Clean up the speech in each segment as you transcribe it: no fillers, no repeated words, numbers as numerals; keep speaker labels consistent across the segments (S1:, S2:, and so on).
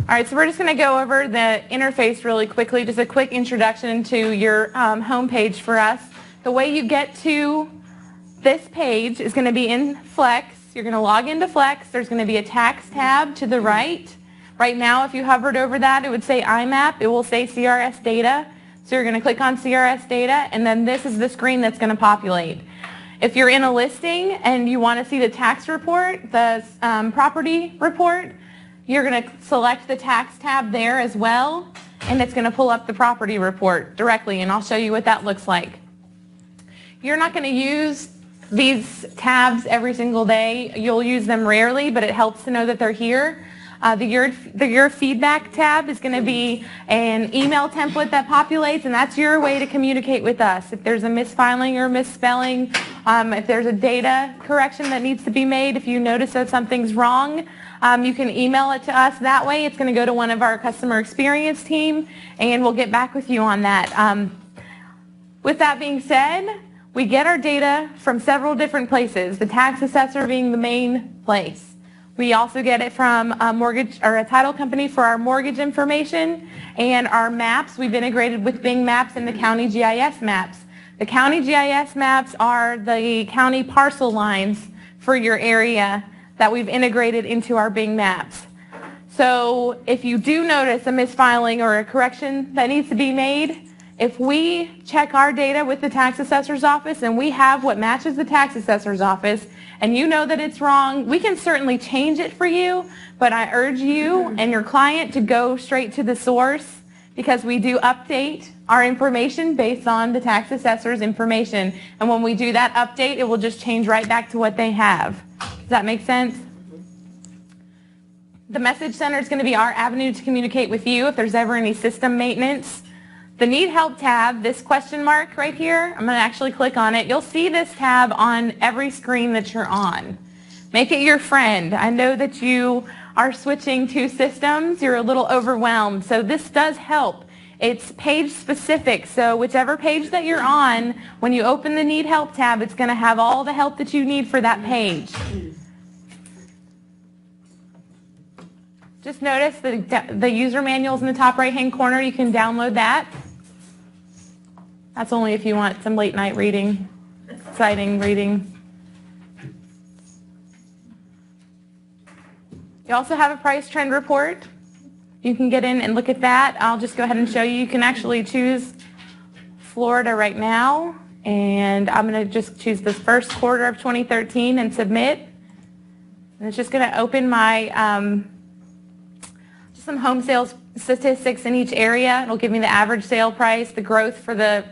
S1: All right, so we're just going to go over the interface really quickly, just a quick introduction to your home page for us. The way you get to this page is going to be in Flex. You're going to log into Flex. There's going to be a tax tab to the right. Right now, if you hovered over that, it would say IMAP. It will say CRS data. So you're going to click on CRS data, and then this is the screen that's going to populate. If you're in a listing and you want to see the tax report, the property report, you're going to select the tax tab there as well, and it's going to pull up the property report directly, and I'll show you what that looks like. You're not going to use these tabs every single day. You'll use them rarely, but it helps to know that they're here. The Your Feedback tab is going to be an email template that populates, and that's your way to communicate with us. If there's a misfiling or misspelling, if there's a data correction that needs to be made, if you notice that something's wrong, you can email it to us that way. It's going to go to one of our customer experience team, and we'll get back with you on that. With that being said, we get our data from several different places, the tax assessor being the main place. We also get it from a mortgage or a title company for our mortgage information, and our maps. We've integrated with Bing Maps and the county GIS maps. The county GIS maps are the county parcel lines for your area that we've integrated into our Bing Maps. So if you do notice a misfiling or a correction that needs to be made, if we check our data with the tax assessor's office and we have what matches the tax assessor's office, and you know that it's wrong, we can certainly change it for you, but I urge you and your client to go straight to the source, because we do update our information based on the tax assessor's information. And when we do that update, it will just change right back to what they have. Does that make sense? The Message Center is going to be our avenue to communicate with you if there's ever any system maintenance. The Need Help tab, this question mark right here, I'm going to actually click on it. You'll see this tab on every screen that you're on. Make it your friend. I know that you are switching to systems. You're a little overwhelmed, so this does help. It's page specific, so whichever page that you're on, when you open the Need Help tab, it's going to have all the help that you need for that page. Just notice the user manual is in the top right-hand corner. You can download that. That's only if you want some late night reading, exciting reading. You also have a price trend report. You can get in and look at that. I'll just go ahead and show you. You can actually choose Florida right now, and I'm going to just choose this first quarter of 2013 and submit. And it's just going to open my some home sales statistics in each area. It'll give me the average sale price, the growth for the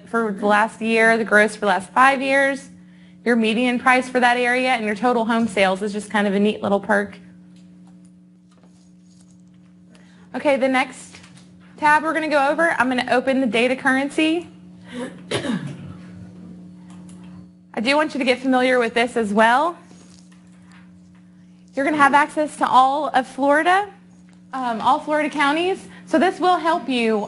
S1: last year, the gross for the last 5 years, your median price for that area, and your total home sales is just kind of a neat little perk. Okay, the next tab we're going to go over, I'm going to open the data currency. I do want you to get familiar with this as well. You're going to have access to all of Florida. All Florida counties. So this will help you.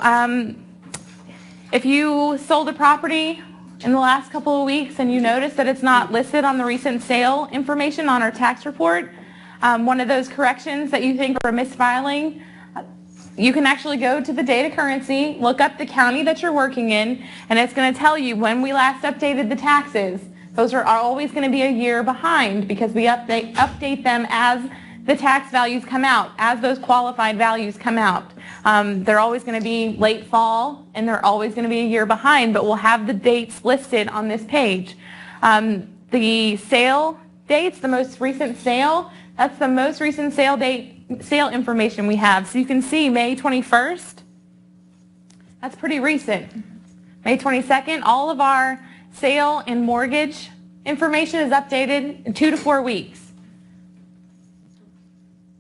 S1: If you sold a property in the last couple of weeks and you notice that it's not listed on the recent sale information on our tax report, one of those corrections that you think are misfiling, you can actually go to the data currency, look up the county that you're working in, and it's going to tell you when we last updated the taxes. Those are always going to be a year behind because we update them as the tax values come out, as those qualified values come out. They're always going to be late fall, and they're always going to be a year behind, but we'll have the dates listed on this page. The sale dates, the most recent sale, that's the most recent sale date, sale information we have. So you can see May 21st, that's pretty recent. May 22nd, all of our sale and mortgage information is updated in 2 to 4 weeks.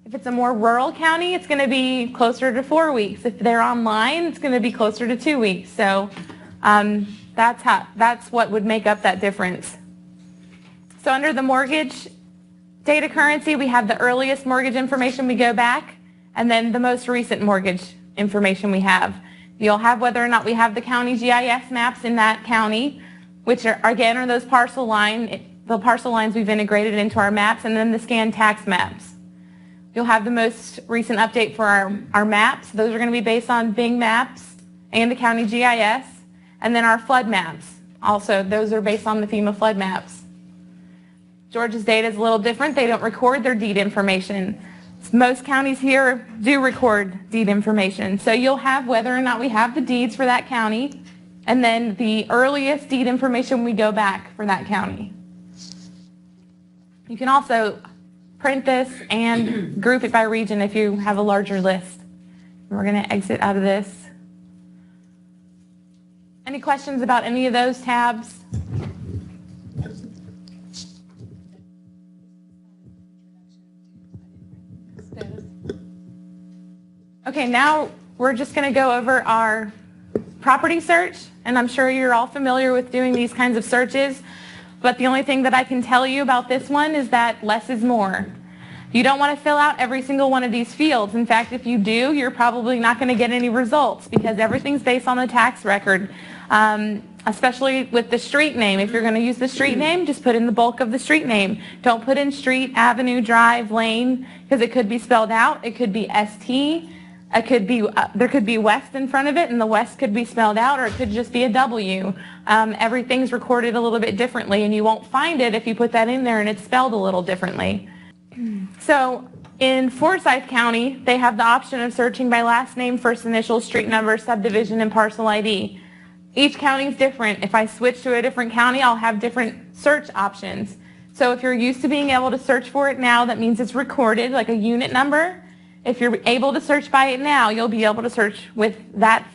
S1: If it's a more rural county, it's going to be closer to 4 weeks. If they're online, it's going to be closer to 2 weeks. So that's what would make up that difference. So under the mortgage data currency, we have the earliest mortgage information we go back, and then the most recent mortgage information we have. You'll have whether or not we have the county GIS maps in that county, which are, again, are those parcel lines we've integrated into our maps, and then the scanned tax maps. You'll have the most recent update for our maps. Those are going to be based on Bing Maps and the county GIS. And then our flood maps. Also, those are based on the FEMA flood maps. Georgia's data is a little different. They don't record their deed information. Most counties here do record deed information. So you'll have whether or not we have the deeds for that county, and then the earliest deed information we go back for that county. You can also print this and group it by region if you have a larger list. We're going to exit out of this. Any questions about any of those tabs? Okay, now we're just going to go over our property search, and I'm sure you're all familiar with doing these kinds of searches, but the only thing that I can tell you about this one is that less is more. You don't want to fill out every single one of these fields. In fact, if you do, you're probably not going to get any results because everything's based on the tax record, especially with the street name. If you're going to use the street name, just put in the bulk of the street name. Don't put in street, avenue, drive, lane, because it could be spelled out. It could be ST. It could be, there could be west in front of it, and the west could be spelled out, or it could just be a W. Everything's recorded a little bit differently, and you won't find it if you put that in there and it's spelled a little differently. So in Forsyth County, they have the option of searching by last name, first initial, street number, subdivision, and parcel ID. Each county is different. If I switch to a different county, I'll have different search options. So if you're used to being able to search for it now, that means it's recorded, like a unit number. If you're able to search by it now, you'll be able to search with that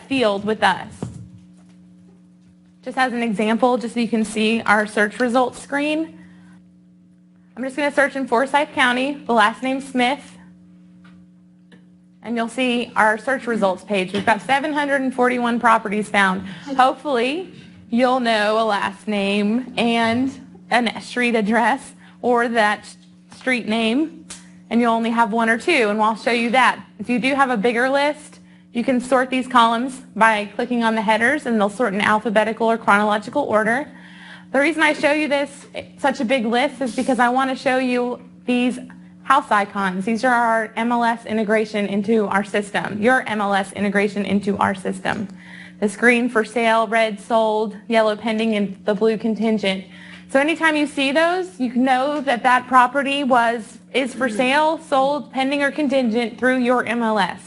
S1: field with us. Just as an example, just so you can see our search results screen. I'm just going to search in Forsyth County, the last name Smith, and you'll see our search results page. We've got 741 properties found. Hopefully, you'll know a last name and a street address or that street name, and you'll only have one or two, and I'll show you that. If you do have a bigger list, you can sort these columns by clicking on the headers, and they'll sort in alphabetical or chronological order. The reason I show you this, such a big list, is because I want to show you these house icons. These are our MLS integration into our system, your MLS integration into our system. This green for sale, red sold, yellow pending, and the blue contingent. So anytime you see those, you know that that property is for sale, sold, pending, or contingent through your MLS.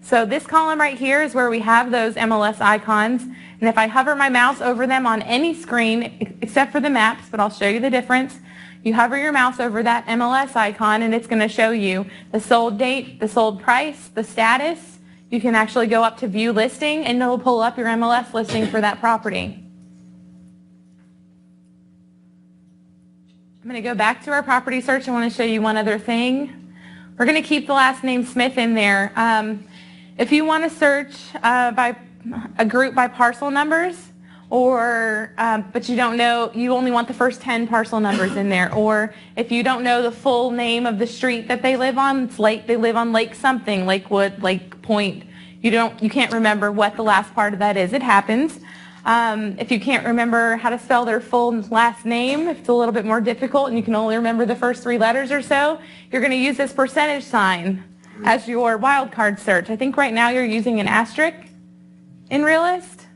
S1: So this column right here is where we have those MLS icons. And if I hover my mouse over them on any screen, except for the maps, but I'll show you the difference, you hover your mouse over that MLS icon and it's going to show you the sold date, the sold price, the status. You can actually go up to view listing and it'll pull up your MLS listing for that property. I'm going to go back to our property search. I want to show you one other thing. We're going to keep the last name Smith in there. If you want to search by a group by parcel numbers, or but you don't know, you only want the first 10 parcel numbers in there, or if you don't know the full name of the street that they live on, it's like they live on Lake something, Lakewood, Lake Point. You can't remember what the last part of that is. It happens. If you can't remember how to spell their full last name, if it's a little bit more difficult and you can only remember the first 3 letters or so, you're going to use this percentage sign as your wildcard search. I think right now you're using an asterisk in Realist.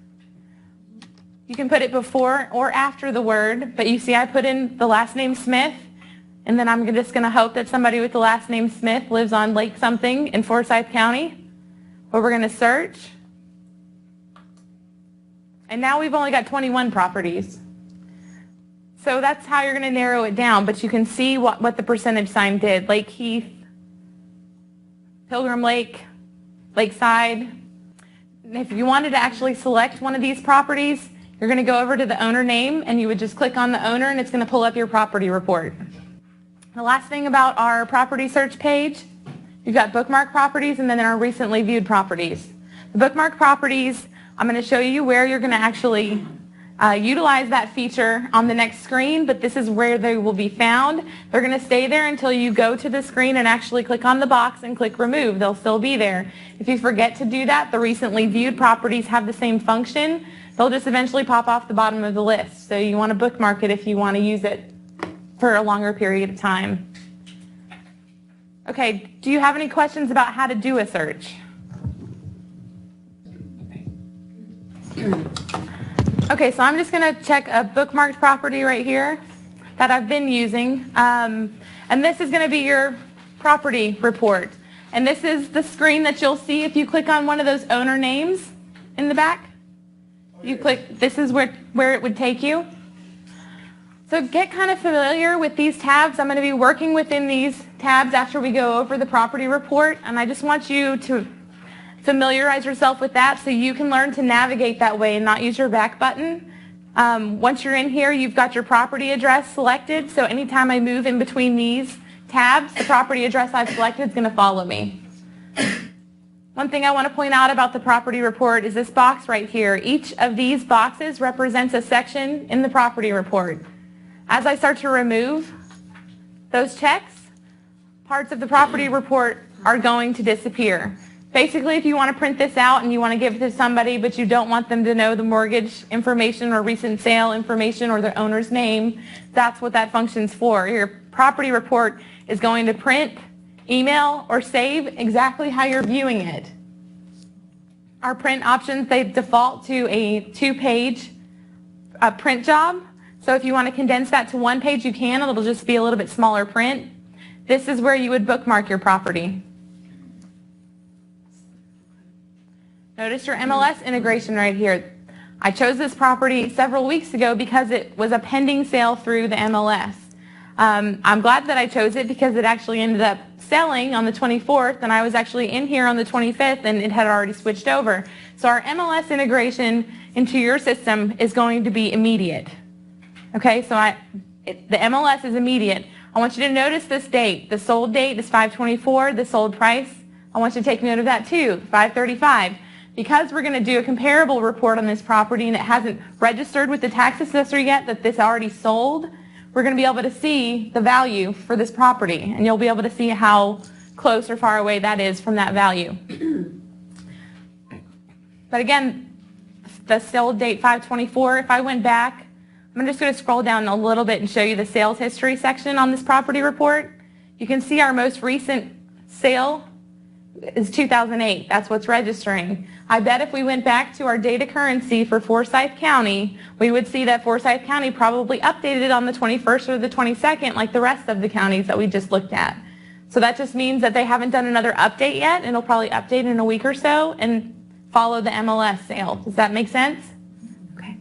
S1: You can put it before or after the word, but you see I put in the last name Smith, and then I'm just going to hope that somebody with the last name Smith lives on Lake something in Forsyth County, where we're going to search. And now we've only got 21 properties. So that's how you're going to narrow it down, but you can see what the percentage sign did. Lake Heath, Pilgrim Lake, Lakeside. And if you wanted to actually select one of these properties, you're going to go over to the owner name and you would just click on the owner and it's going to pull up your property report. The last thing about our property search page, you've got bookmark properties and then our recently viewed properties. The bookmark properties, I'm going to show you where you're going to actually utilize that feature on the next screen, but this is where they will be found. They're going to stay there until you go to the screen and actually click on the box and click remove. They'll still be there. If you forget to do that, the recently viewed properties have the same function. They'll just eventually pop off the bottom of the list. So you want to bookmark it if you want to use it for a longer period of time. Okay, do you have any questions about how to do a search? Okay, so I'm just going to check a bookmarked property right here that I've been using. And this is going to be your property report. And this is the screen that you'll see if you click on one of those owner names in the back. You click, this is where it would take you. So get kind of familiar with these tabs. I'm going to be working within these tabs after we go over the property report. And I just want you to familiarize yourself with that so you can learn to navigate that way and not use your back button. Once you're in here, you've got your property address selected. So anytime I move in between these tabs, the property address I've selected is going to follow me. One thing I want to point out about the property report is this box right here. Each of these boxes represents a section in the property report. As I start to remove those checks, parts of the property report are going to disappear. Basically, if you want to print this out and you want to give it to somebody, but you don't want them to know the mortgage information or recent sale information or the owner's name, that's what that function's for. Your property report is going to print, email, or save exactly how you're viewing it. Our print options, they default to a 2-page print job. So if you want to condense that to 1 page, you can. It'll just be a little bit smaller print. This is where you would bookmark your property. Notice your MLS integration right here. I chose this property several weeks ago because it was a pending sale through the MLS. I'm glad that I chose it because it actually ended up selling on the 24th, and I was actually in here on the 25th, and it had already switched over. So our MLS integration into your system is going to be immediate. Okay, so the MLS is immediate. I want you to notice this date. The sold date is 5/24. The sold price, I want you to take note of that too, 5/35. Because we're going to do a comparable report on this property and it hasn't registered with the tax assessor yet that this already sold, we're going to be able to see the value for this property, and you'll be able to see how close or far away that is from that value. But again, the sold date 5/24, if I went back, I'm just going to scroll down a little bit and show you the sales history section on this property report. You can see our most recent sale is 2008. That's what's registering. I bet if we went back to our data currency for Forsyth County, we would see that Forsyth County probably updated on the 21st or the 22nd like the rest of the counties that we just looked at. So that just means that they haven't done another update yet, and it'll probably update in a week or so and follow the MLS sale. Does that make sense? Okay.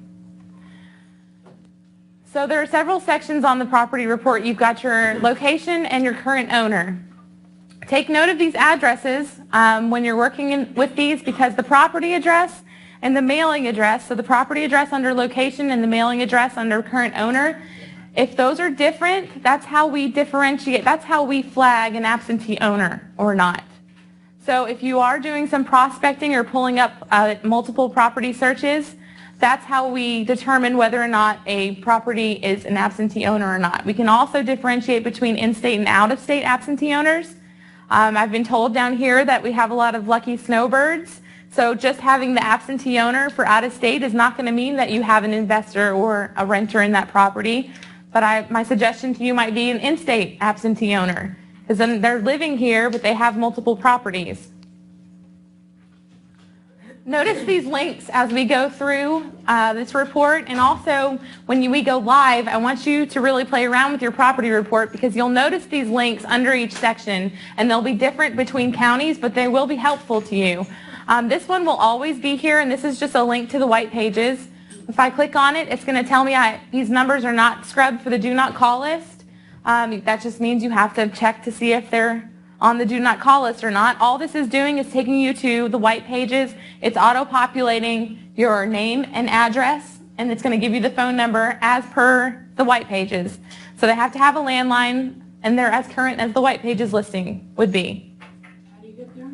S1: So there are several sections on the property report. You've got your location and your current owner. Take note of these addresses when you're working with these, because the property address and the mailing address, so the property address under location and the mailing address under current owner, if those are different, that's how we differentiate, that's how we flag an absentee owner or not. So if you are doing some prospecting or pulling up multiple property searches, that's how we determine whether or not a property is an absentee owner or not. We can also differentiate between in-state and out-of-state absentee owners. I've been told down here that we have a lot of lucky snowbirds, so just having the absentee owner for out-of-state is not going to mean that you have an investor or a renter in that property, but my suggestion to you might be an in-state absentee owner, because then they're living here but they have multiple properties. Notice these links as we go through this report, and also when we go live, I want you to really play around with your property report, because you'll notice these links under each section, and they'll be different between counties, but they will be helpful to you. This one will always be here, and this is just a link to the white pages. If I click on it, it's going to tell me these numbers are not scrubbed for the do not call list. That just means you have to check to see if they're on the do not call list or not. All this is doing is taking you to the white pages. It's auto-populating your name and address, and it's going to give you the phone number as per the white pages. So they have to have a landline, and they're as current as the white pages listing would be.
S2: How do you get there?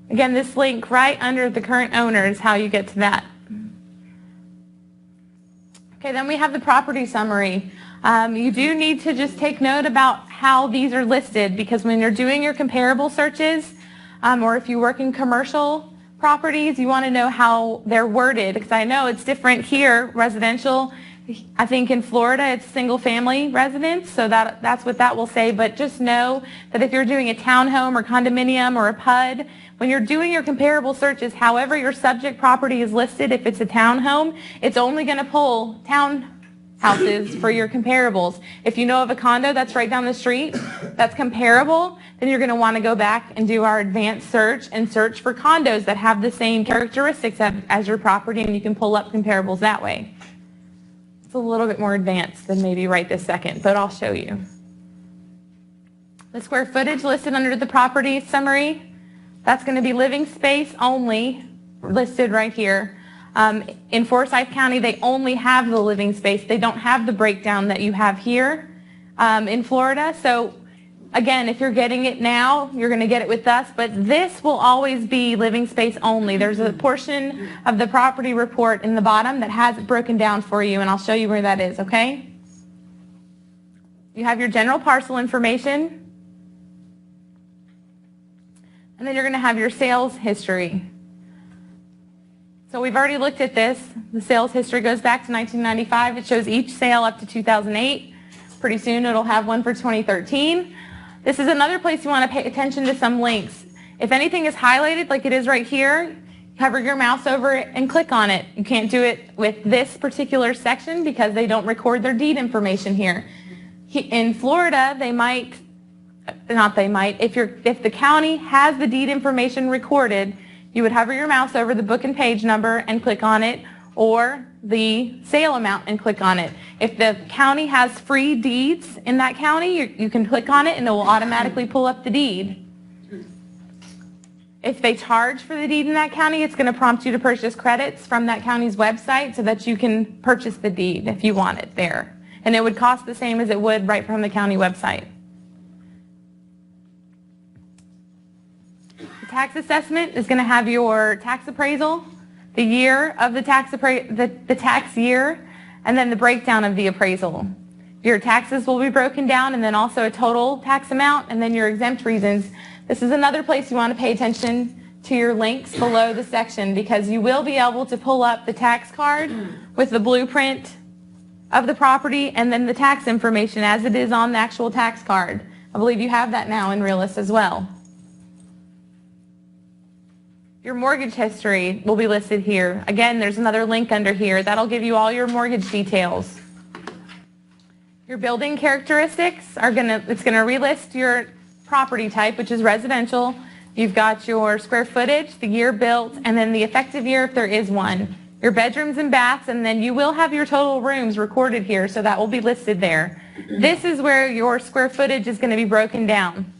S1: Again, this link right under the current owner is how you get to that. Okay, then we have the property summary. You do need to just take note about how these are listed, because when you're doing your comparable searches, or if you work in commercial properties, you want to know how they're worded, because I know it's different here, residential, I think in Florida it's single family residence, so that's what that will say. But just know that if you're doing a townhome or condominium or a PUD, when you're doing your comparable searches, however your subject property is listed, if it's a townhome, it's only going to pull townhouses for your comparables. If you know of a condo that's right down the street that's comparable, then you're going to want to go back and do our advanced search and search for condos that have the same characteristics as your property, and you can pull up comparables that way. It's a little bit more advanced than maybe right this second, but I'll show you. The square footage listed under the property summary, that's going to be living space only, listed right here. In Forsyth County, they only have the living space. They don't have the breakdown that you have here in Florida. So again, if you're getting it now, you're going to get it with us, but this will always be living space only. There's a portion of the property report in the bottom that has it broken down for you, and I'll show you where that is, okay? You have your general parcel information, and then you're going to have your sales history. So we've already looked at this. The sales history goes back to 1995. It shows each sale up to 2008. Pretty soon it'll have one for 2013. This is another place you want to pay attention to some links. If anything is highlighted like it is right here, hover your mouse over it and click on it. You can't do it with this particular section because they don't record their deed information here. In Florida, if the county has the deed information recorded, you would hover your mouse over the book and page number and click on it, or the sale amount and click on it. If the county has free deeds in that county, you can click on it and it will automatically pull up the deed. If they charge for the deed in that county, it's going to prompt you to purchase credits from that county's website so that you can purchase the deed if you want it there. And it would cost the same as it would right from the county website. The tax assessment is going to have your tax appraisal, the year of the tax year, and then the breakdown of the appraisal. Your taxes will be broken down, and then also a total tax amount, and then your exempt reasons. This is another place you want to pay attention to your links below the section, because you will be able to pull up the tax card with the blueprint of the property and then the tax information as it is on the actual tax card. I believe you have that now in Realist as well. Your mortgage history will be listed here. Again, there's another link under here. That'll give you all your mortgage details. Your building characteristics it's going to relist your property type, which is residential. You've got your square footage, the year built, and then the effective year if there is one. Your bedrooms and baths, and then you will have your total rooms recorded here, so that will be listed there. This is where your square footage is going to be broken down.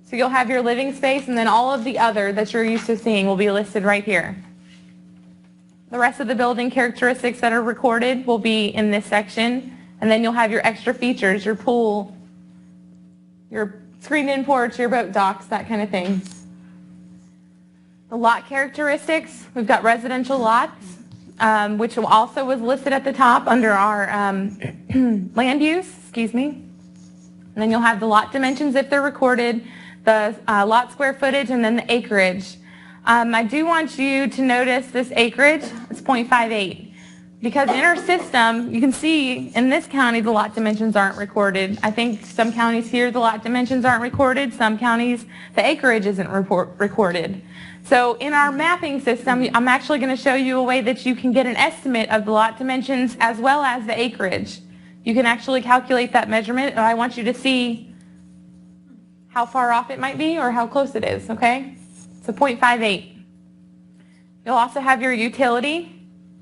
S1: So you'll have your living space, and then all of the other that you're used to seeing will be listed right here. The rest of the building characteristics that are recorded will be in this section, and then you'll have your extra features, your pool, your screened-in porch, your boat docks, that kind of thing. The lot characteristics, we've got residential lots, which also was listed at the top under our land use, And then you'll have the lot dimensions if they're recorded, the lot square footage, and then the acreage. I do want you to notice this acreage. It's 0.58. Because in our system, you can see in this county the lot dimensions aren't recorded. I think some counties here the lot dimensions aren't recorded. Some counties the acreage isn't recorded. So in our mapping system, I'm actually going to show you a way that you can get an estimate of the lot dimensions as well as the acreage. You can actually calculate that measurement, and I want you to see how far off it might be or how close it is, okay? So 0.58. You'll also have your utility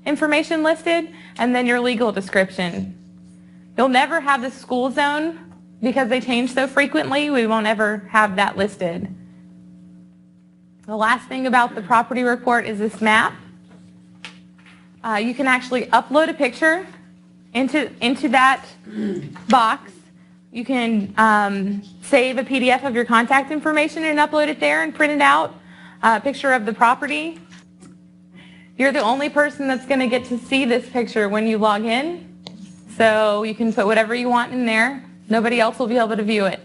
S1: information listed, and then your legal description. You'll never have the school zone because they change so frequently. We won't ever have that listed. The last thing about the property report is this map. You can actually upload a picture into that box. You can save a PDF of your contact information and upload it there and print it out. A picture of the property. You're the only person that's going to get to see this picture when you log in. So you can put whatever you want in there. Nobody else will be able to view it.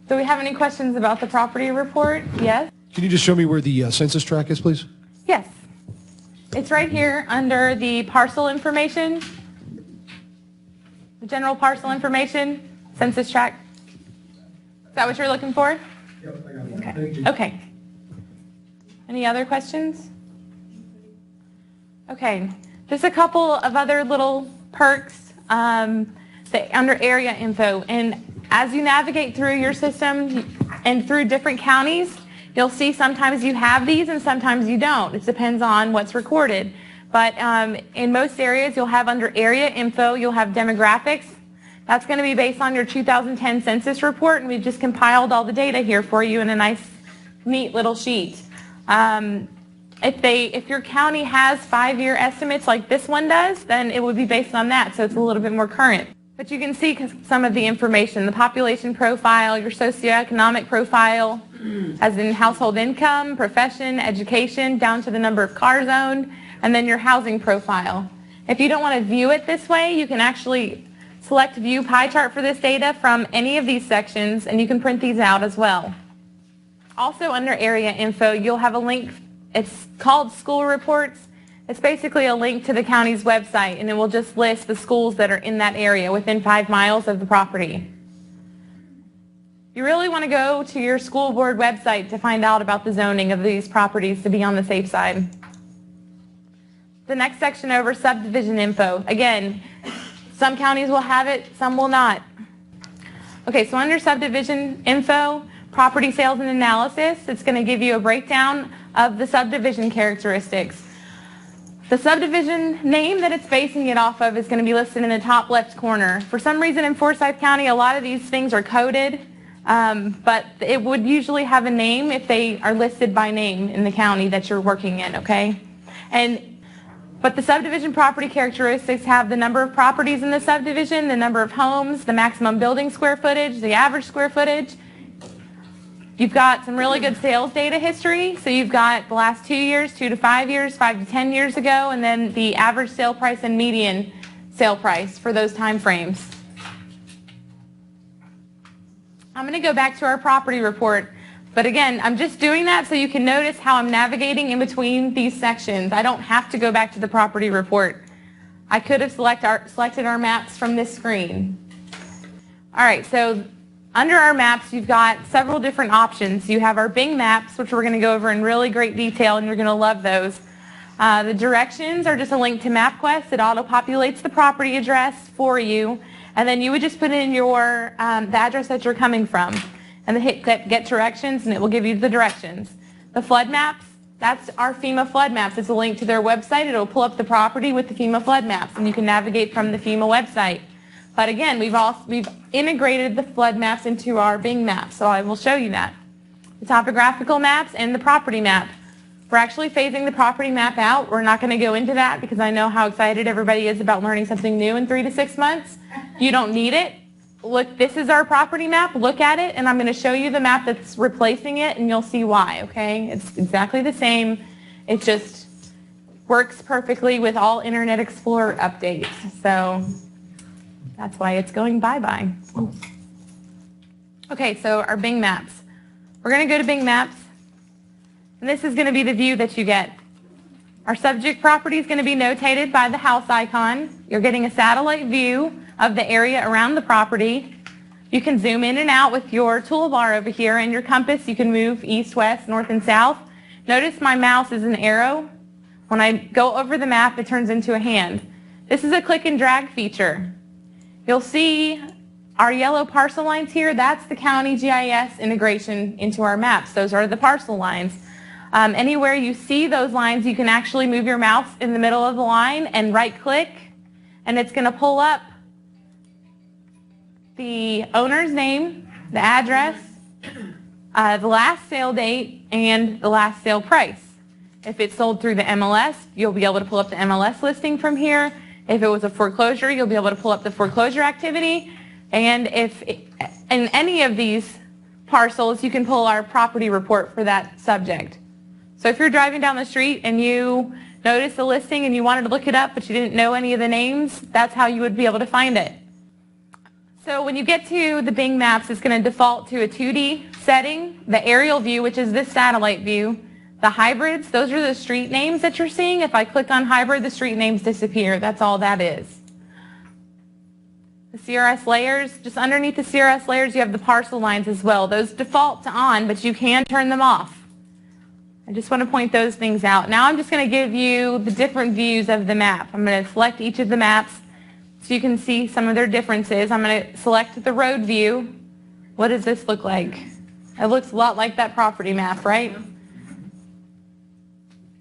S1: Do we have any questions about the property report? Yes?
S2: Can you just show me where the census tract is, please?
S1: Yes. It's right here under the parcel information, the general parcel information, census tract. Is that what you're looking for?
S2: Yep, I got it.
S1: Okay.
S2: Thank you.
S1: Okay. Any other questions? Okay. Just a couple of other little perks under area info. And as you navigate through your system and through different counties, you'll see sometimes you have these and sometimes you don't. It depends on what's recorded. But in most areas, you'll have under area info, you'll have demographics. That's going to be based on your 2010 census report, and we've just compiled all the data here for you in a nice, neat little sheet. If your county has 5-year estimates like this one does, then it would be based on that, so it's a little bit more current. But you can see some of the information, the population profile, your socioeconomic profile, as in household income, profession, education, down to the number of cars owned, and then your housing profile. If you don't want to view it this way, you can actually select View Pie Chart for this data from any of these sections, and you can print these out as well. Also under area info, you'll have a link. It's called School Reports. It's basically a link to the county's website, and it will just list the schools that are in that area within 5 miles of the property. You really want to go to your school board website to find out about the zoning of these properties to be on the safe side. The next section over, subdivision info. Again, some counties will have it, some will not. Okay, so under subdivision info, property sales and analysis, it's going to give you a breakdown of the subdivision characteristics. The subdivision name that it's basing it off of is going to be listed in the top left corner. For some reason in Forsyth County, a lot of these things are coded, but it would usually have a name if they are listed by name in the county that you're working in, okay? But the subdivision property characteristics have the number of properties in the subdivision, the number of homes, the maximum building square footage, the average square footage. You've got some really good sales data history. So you've got the last 2 years, 2 to 5 years, 5 to 10 years ago, and then the average sale price and median sale price for those time frames. I'm going to go back to our property report. But again, I'm just doing that so you can notice how I'm navigating in between these sections. I don't have to go back to the property report. I could have selected our maps from this screen. All right, so under our maps, you've got several different options. You have our Bing maps, which we're going to go over in really great detail, and you're going to love those. The directions are just a link to MapQuest. It auto-populates the property address for you, and then you would just put in your the address that you're coming from, and then hit Get Directions, and it will give you the directions. The flood maps, that's our FEMA flood maps. It's a link to their website. It will pull up the property with the FEMA flood maps, and you can navigate from the FEMA website. But again, we've integrated the flood maps into our Bing maps, so I will show you that. The topographical maps and the property map. We're actually phasing the property map out. We're not going to go into that because I know how excited everybody is about learning something new in 3 to 6 months. You don't need it. Look, this is our property map. Look at it, and I'm going to show you the map that's replacing it, and you'll see why, okay? It's exactly the same. It just works perfectly with all Internet Explorer updates. So that's why it's going bye-bye. Okay, so our Bing maps. We're going to go to Bing maps, and this is going to be the view that you get. Our subject property is going to be notated by the house icon. You're getting a satellite view of the area around the property. You can zoom in and out with your toolbar over here, and your compass, you can move east, west, north, and south. Notice my mouse is an arrow. When I go over the map, it turns into a hand. This is a click and drag feature. You'll see our yellow parcel lines here. That's the county GIS integration into our maps. Those are the parcel lines. Anywhere you see those lines, you can actually move your mouse in the middle of the line and right-click, and it's going to pull up the owner's name, the address, the last sale date, and the last sale price. If it's sold through the MLS, you'll be able to pull up the MLS listing from here. If it was a foreclosure, you'll be able to pull up the foreclosure activity. And if in any of these parcels, you can pull our property report for that subject. So if you're driving down the street and you notice the listing and you wanted to look it up, but you didn't know any of the names, that's how you would be able to find it. So when you get to the Bing Maps, it's going to default to a 2D setting, the aerial view, which is this satellite view, The hybrids, those are the street names that you're seeing. If I click on hybrid, the street names disappear. That's all that is. The CRS layers, just underneath the CRS layers, you have the parcel lines as well. Those default to on, but you can turn them off. I just want to point those things out. Now I'm just going to give you the different views of the map. I'm going to select each of the maps so you can see some of their differences. I'm going to select the road view. What does this look like? It looks a lot like that property map, right?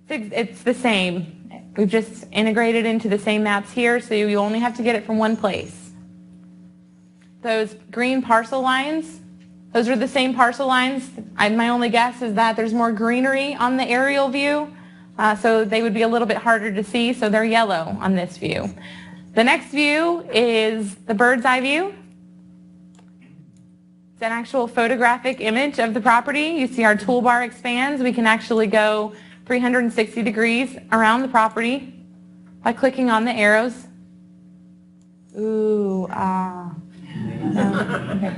S1: It's the same. We've just integrated into the same maps here, so you only have to get it from one place. Those green parcel lines, those are the same parcel lines. My only guess is that there's more greenery on the aerial view, so they would be a little bit harder to see, so they're yellow on this view. The next view is the bird's eye view. It's an actual photographic image of the property. You see our toolbar expands. We can actually go 360 degrees around the property by clicking on the arrows. Ooh, ah. No, okay.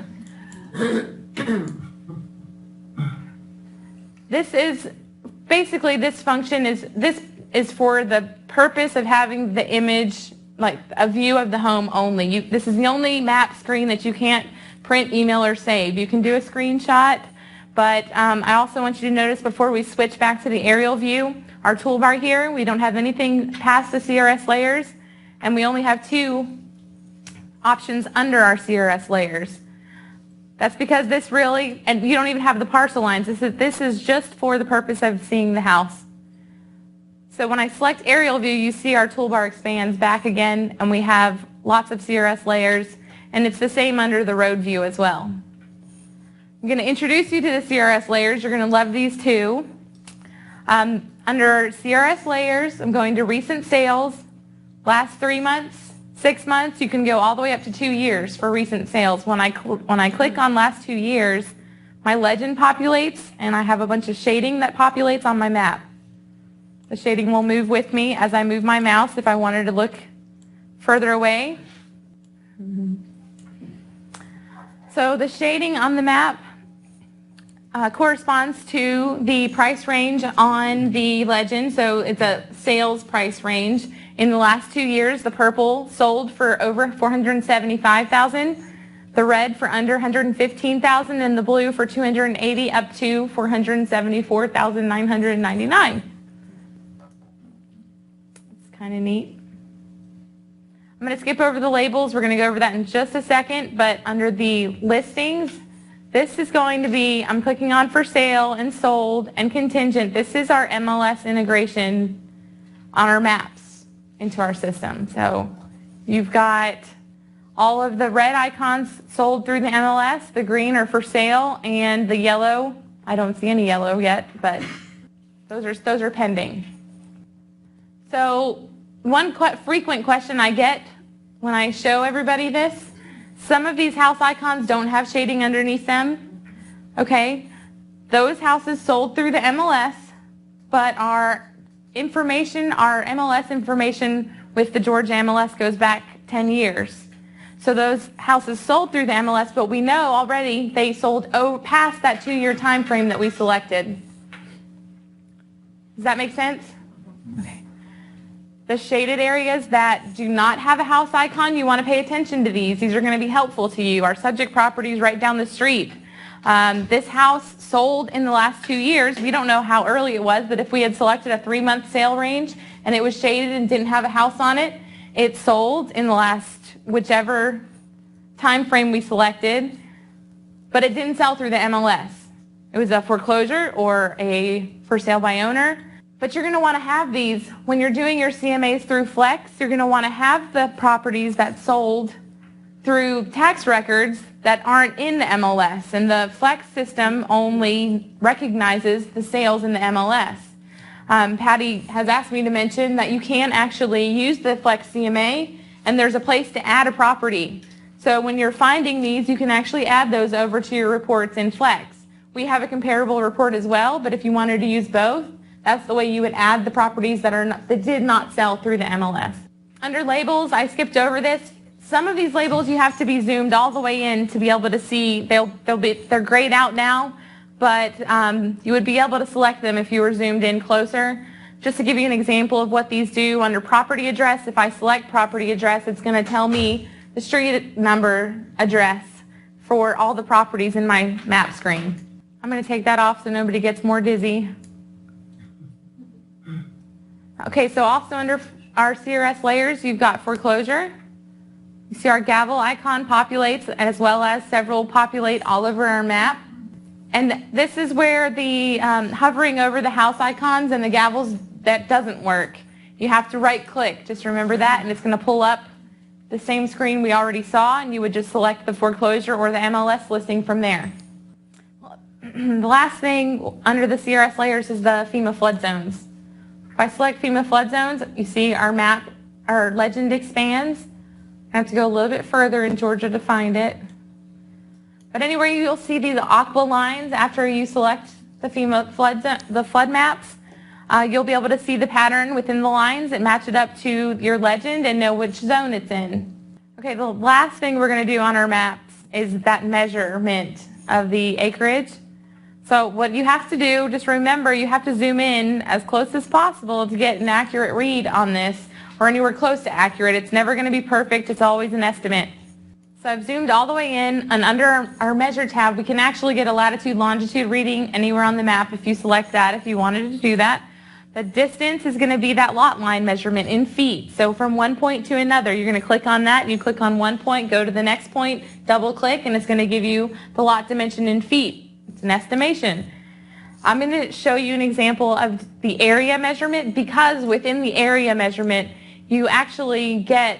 S1: This is basically, this function is for the purpose of having the image, like a view of the home only. This is the only map screen that you can't print, email, or save. You can do a screenshot. But I also want you to notice before we switch back to the aerial view, our toolbar here, we don't have anything past the CRS layers, and we only have 2 options under our CRS layers. That's because this really, and you don't even have the parcel lines. This is just for the purpose of seeing the house. So when I select aerial view, you see our toolbar expands back again, and we have lots of CRS layers, and it's the same under the road view as well. I'm going to introduce you to the CRS layers. You're going to love these too. Under CRS layers, I'm going to recent sales, last 3 months, 6 months. You can go all the way up to 2 years for recent sales. When I click on last 2 years, my legend populates, and I have a bunch of shading that populates on my map. The shading will move with me as I move my mouse if I wanted to look further away. So the shading on the map corresponds to the price range on the legend. So it's a sales price range. In the last 2 years, the purple sold for over $475,000, the red for under $115,000, and the blue for $280,000 up to $474,999. It's kind of neat. I'm going to skip over the labels. We're going to go over that in just a second, but under the listings, this is going to be, I'm clicking on for sale and sold and contingent. This is our MLS integration on our maps into our system. So you've got all of the red icons sold through the MLS, the green are for sale, and the yellow, I don't see any yellow yet, but those are pending. So one frequent question I get when I show everybody this, some of these house icons don't have shading underneath them. Okay, those houses sold through the MLS, but our information, our MLS information with the Georgia MLS goes back 10 years. So those houses sold through the MLS, but we know already they sold past that 2-year time frame that we selected. Does that make sense? Okay. The shaded areas that do not have a house icon, you want to pay attention to these. These are going to be helpful to you. Our subject property is right down the street. This house sold in the last 2 years. We don't know how early it was, but if we had selected a 3-month sale range and it was shaded and didn't have a house on it, it sold in the last whichever time frame we selected, but it didn't sell through the MLS. It was a foreclosure or a for sale by owner. But you're going to want to have these, when you're doing your CMAs through Flex, you're going to want to have the properties that sold through tax records that aren't in the MLS. And the Flex system only recognizes the sales in the MLS. Patty has asked me to mention that you can actually use the Flex CMA, and there's a place to add a property. So when you're finding these, you can actually add those over to your reports in Flex. We have a comparable report as well, but if you wanted to use both, that's the way you would add the properties that did not sell through the MLS. Under labels, I skipped over this. Some of these labels you have to be zoomed all the way in to be able to see. They're grayed out now, but you would be able to select them if you were zoomed in closer. Just to give you an example of what these do, under property address, if I select property address, it's going to tell me the street number address for all the properties in my map screen. I'm going to take that off so nobody gets more dizzy. Okay, so also under our CRS layers, you've got foreclosure. You see our gavel icon populates, as well as several populate all over our map. And this is where the hovering over the house icons and the gavels, that doesn't work. You have to right click, just remember that, and it's going to pull up the same screen we already saw, and you would just select the foreclosure or the MLS listing from there. The last thing under the CRS layers is the FEMA flood zones. If I select FEMA flood zones, you see our map, our legend expands. I have to go a little bit further in Georgia to find it. But anywhere you'll see these aqua lines after you select the FEMA flood zone, the flood maps, you'll be able to see the pattern within the lines and match it up to your legend and know which zone it's in. Okay, the last thing we're going to do on our maps is that measurement of the acreage. So what you have to do, just remember, you have to zoom in as close as possible to get an accurate read on this, or anywhere close to accurate. It's never going to be perfect. It's always an estimate. So I've zoomed all the way in, and under our measure tab, we can actually get a latitude, longitude reading anywhere on the map if you select that, if you wanted to do that. The distance is going to be that lot line measurement in feet. So from one point to another, you're going to click on that, and you click on one point, go to the next point, double click, and it's going to give you the lot dimension in feet. It's an estimation. I'm going to show you an example of the area measurement, because within the area measurement, you actually get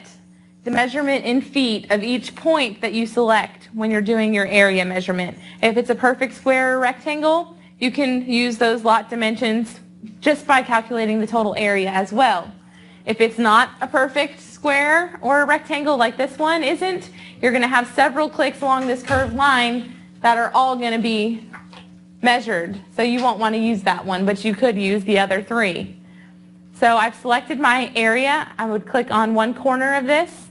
S1: the measurement in feet of each point that you select when you're doing your area measurement. If it's a perfect square or rectangle, you can use those lot dimensions just by calculating the total area as well. If it's not a perfect square or a rectangle like this one isn't, you're going to have several clicks along this curved line that are all going to be measured. So you won't want to use that one, but you could use the other three. So I've selected my area. I would click on one corner of this.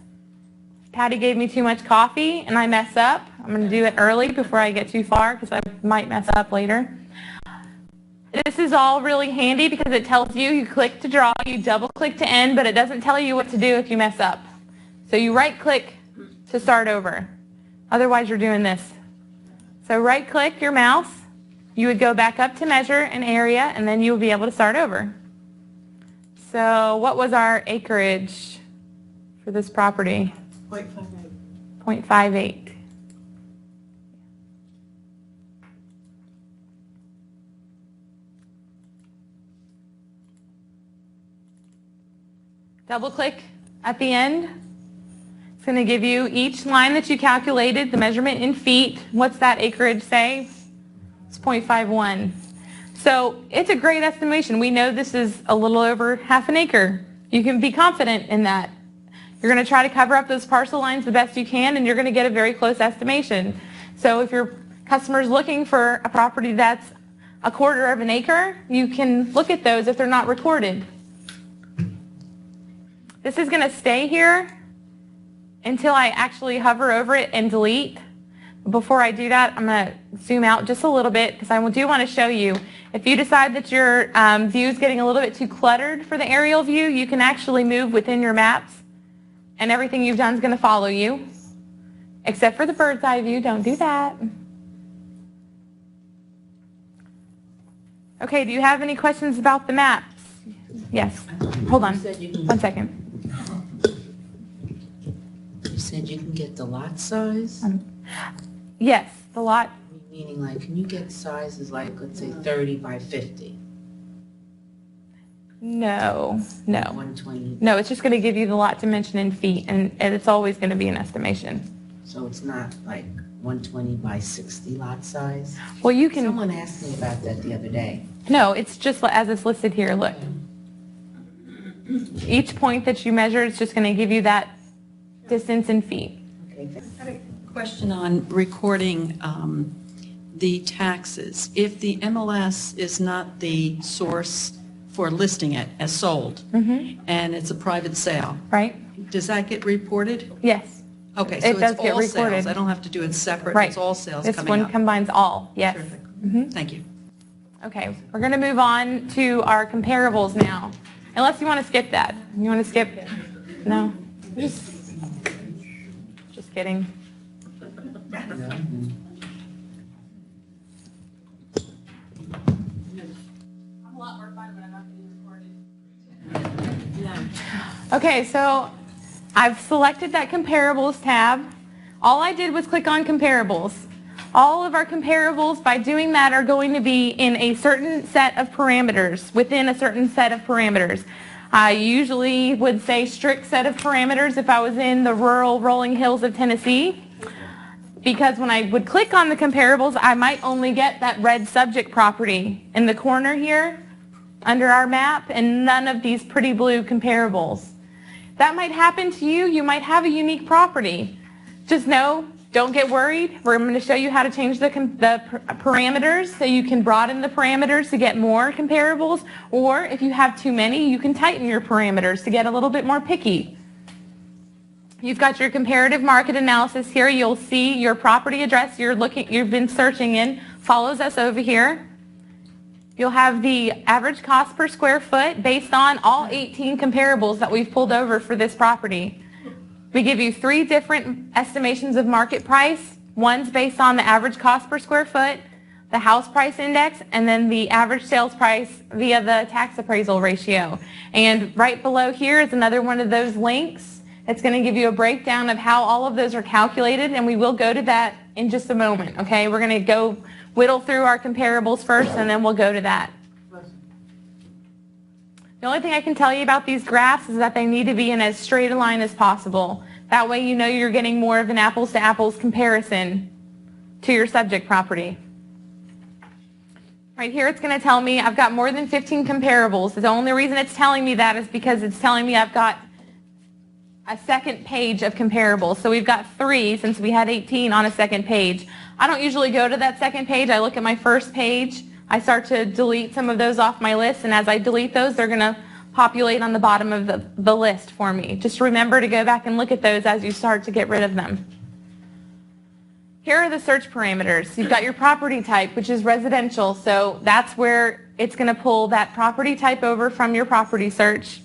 S1: Patty gave me too much coffee and I mess up. I'm going to do it early before I get too far because I might mess up later. This is all really handy because it tells you, you click to draw, you double click to end, but it doesn't tell you what to do if you mess up. So you right click to start over. Otherwise you're doing this. So right click your mouse, you would go back up to measure an area, and then you will be able to start over. So what was our acreage for this property? 0.58. 0.58. Double click at the end. It's going to give you each line that you calculated, the measurement in feet. What's that acreage say? It's 0.51. So it's a great estimation. We know this is a little over half an acre. You can be confident in that. You're going to try to cover up those parcel lines the best you can, and you're going to get a very close estimation. So if your customer is looking for a property that's a quarter of an acre, you can look at those if they're not recorded. This is going to stay here until I actually hover over it and delete. Before I do that, I'm going to zoom out just a little bit because I do want to show you. If you decide that your view is getting a little bit too cluttered for the aerial view, you can actually move within your maps, and everything you've done is going to follow you, except for the bird's eye view. Don't do that. Okay, do you have any questions about the maps? Yes. Hold on. 1 second.
S2: You said you can get the lot size?
S1: Yes, the lot.
S2: Meaning, like, can you get sizes like, let's say, 30 by 50?
S1: No.
S2: 120?
S1: No, it's just going to give you the lot dimension in feet, and it's always going to be an estimation.
S2: So it's not like 120 by 60 lot size?
S1: Well, you can.
S2: Someone asked me about that the other day.
S1: No, it's just as it's listed here. Look. Each point that you measure is just going to give you that distance in feet.
S2: Okay.
S3: I had a question on recording the taxes. If the MLS is not the source for listing it as sold, and it's a private sale,
S1: Right?
S3: does that get reported?
S1: Yes.
S3: Okay, so
S1: It does
S3: it's
S1: get
S3: all
S1: recorded.
S3: sales. I don't have to do it separate.
S1: Right.
S3: It's all sales
S1: This
S3: coming
S1: one
S3: up.
S1: combines all. Yes.
S3: Terrific. Thank you.
S1: Okay, we're going to move on to our comparables now. Unless you want to skip that. You want to skip? No? Just kidding. I'm a lot more fun when I'm not being recorded. Okay, so I've selected that comparables tab. All I did was click on comparables. All of our comparables, by doing that, are going to be in a certain set of parameters, within a certain set of parameters. I usually would say strict set of parameters if I was in the rural rolling hills of Tennessee, because when I would click on the comparables, I might only get that red subject property in the corner here under our map and none of these pretty blue comparables. That might happen to you. You might have a unique property. Just know, don't get worried. We're going to show you how to change the parameters so you can broaden the parameters to get more comparables, or if you have too many, you can tighten your parameters to get a little bit more picky. You've got your comparative market analysis here. You'll see your property address you've been searching in follows us over here. You'll have the average cost per square foot based on all 18 comparables that we've pulled over for this property. We give you 3 different estimations of market price. One's based on the average cost per square foot, the house price index, and then the average sales price via the tax appraisal ratio. And right below here is another one of those links. It's going to give you a breakdown of how all of those are calculated, and we will go to that in just a moment, okay? We're going to go whittle through our comparables first, and then we'll go to that. The only thing I can tell you about these graphs is that they need to be in as straight a line as possible. That way you know you're getting more of an apples to apples comparison to your subject property. Right here it's going to tell me I've got more than 15 comparables. The only reason it's telling me that is because it's telling me I've got a second page of comparables. So we've got 3 since we had 18 on a second page. I don't usually go to that second page. I look at my first page. I start to delete some of those off my list, and as I delete those, they're going to populate on the bottom of the list for me. Just remember to go back and look at those as you start to get rid of them. Here are the search parameters. You've got your property type, which is residential, so that's where it's going to pull that property type over from your property search.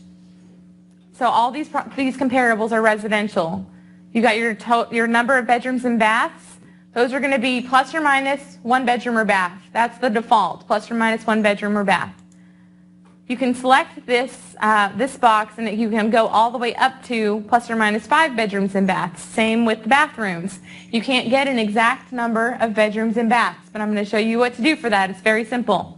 S1: So all these comparables are residential. You've got your number of bedrooms and baths. Those are going to be plus or minus 1 bedroom or bath. That's the default, plus or minus 1 bedroom or bath. You can select this box and you can go all the way up to plus or minus 5 bedrooms and baths. Same with the bathrooms. You can't get an exact number of bedrooms and baths, but I'm going to show you what to do for that. It's very simple.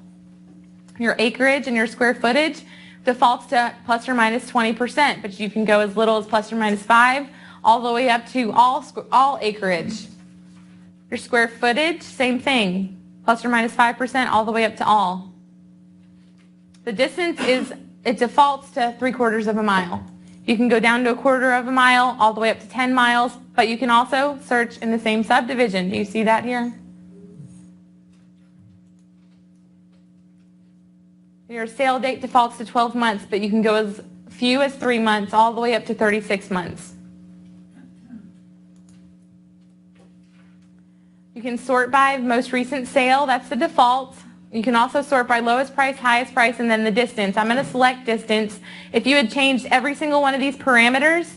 S1: Your acreage and your square footage defaults to plus or minus 20%, but you can go as little as plus or minus 5 all the way up to all acreage. Your square footage, same thing, plus or minus 5% all the way up to all. The distance it defaults to 3/4 of a mile. You can go down to 1/4 of a mile all the way up to 10 miles, but you can also search in the same subdivision. Do you see that here? Your sale date defaults to 12 months, but you can go as few as 3 months all the way up to 36 months. You can sort by most recent sale, that's the default. You can also sort by lowest price, highest price, and then the distance. I'm going to select distance. If you had changed every single one of these parameters,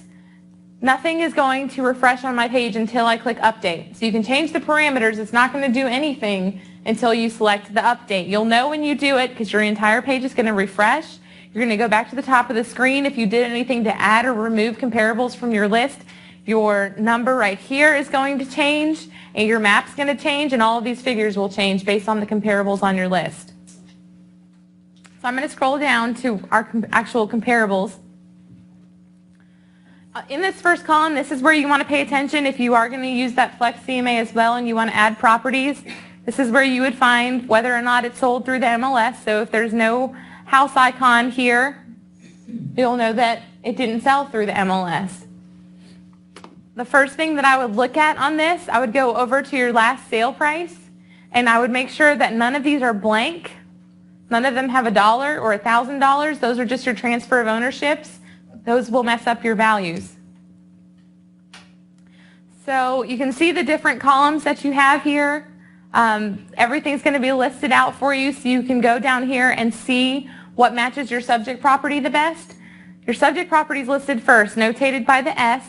S1: nothing is going to refresh on my page until I click update. So you can change the parameters. It's not going to do anything until you select the update. You'll know when you do it because your entire page is going to refresh. You're going to go back to the top of the screen. If you did anything to add or remove comparables from your list, your number right here is going to change, and your map's going to change, and all of these figures will change based on the comparables on your list. So I'm going to scroll down to our actual comparables. In this first column, this is where you want to pay attention if you are going to use that Flex CMA as well and you want to add properties. This is where you would find whether or not it's sold through the MLS. So if there's no house icon here, you'll know that it didn't sell through the MLS. The first thing that I would look at on this, I would go over to your last sale price, and I would make sure that none of these are blank. None of them have $1 or $1,000. Those are just your transfer of ownerships. Those will mess up your values. So you can see the different columns that you have here. Everything's going to be listed out for you so you can go down here and see what matches your subject property the best. Your subject property is listed first, notated by the S.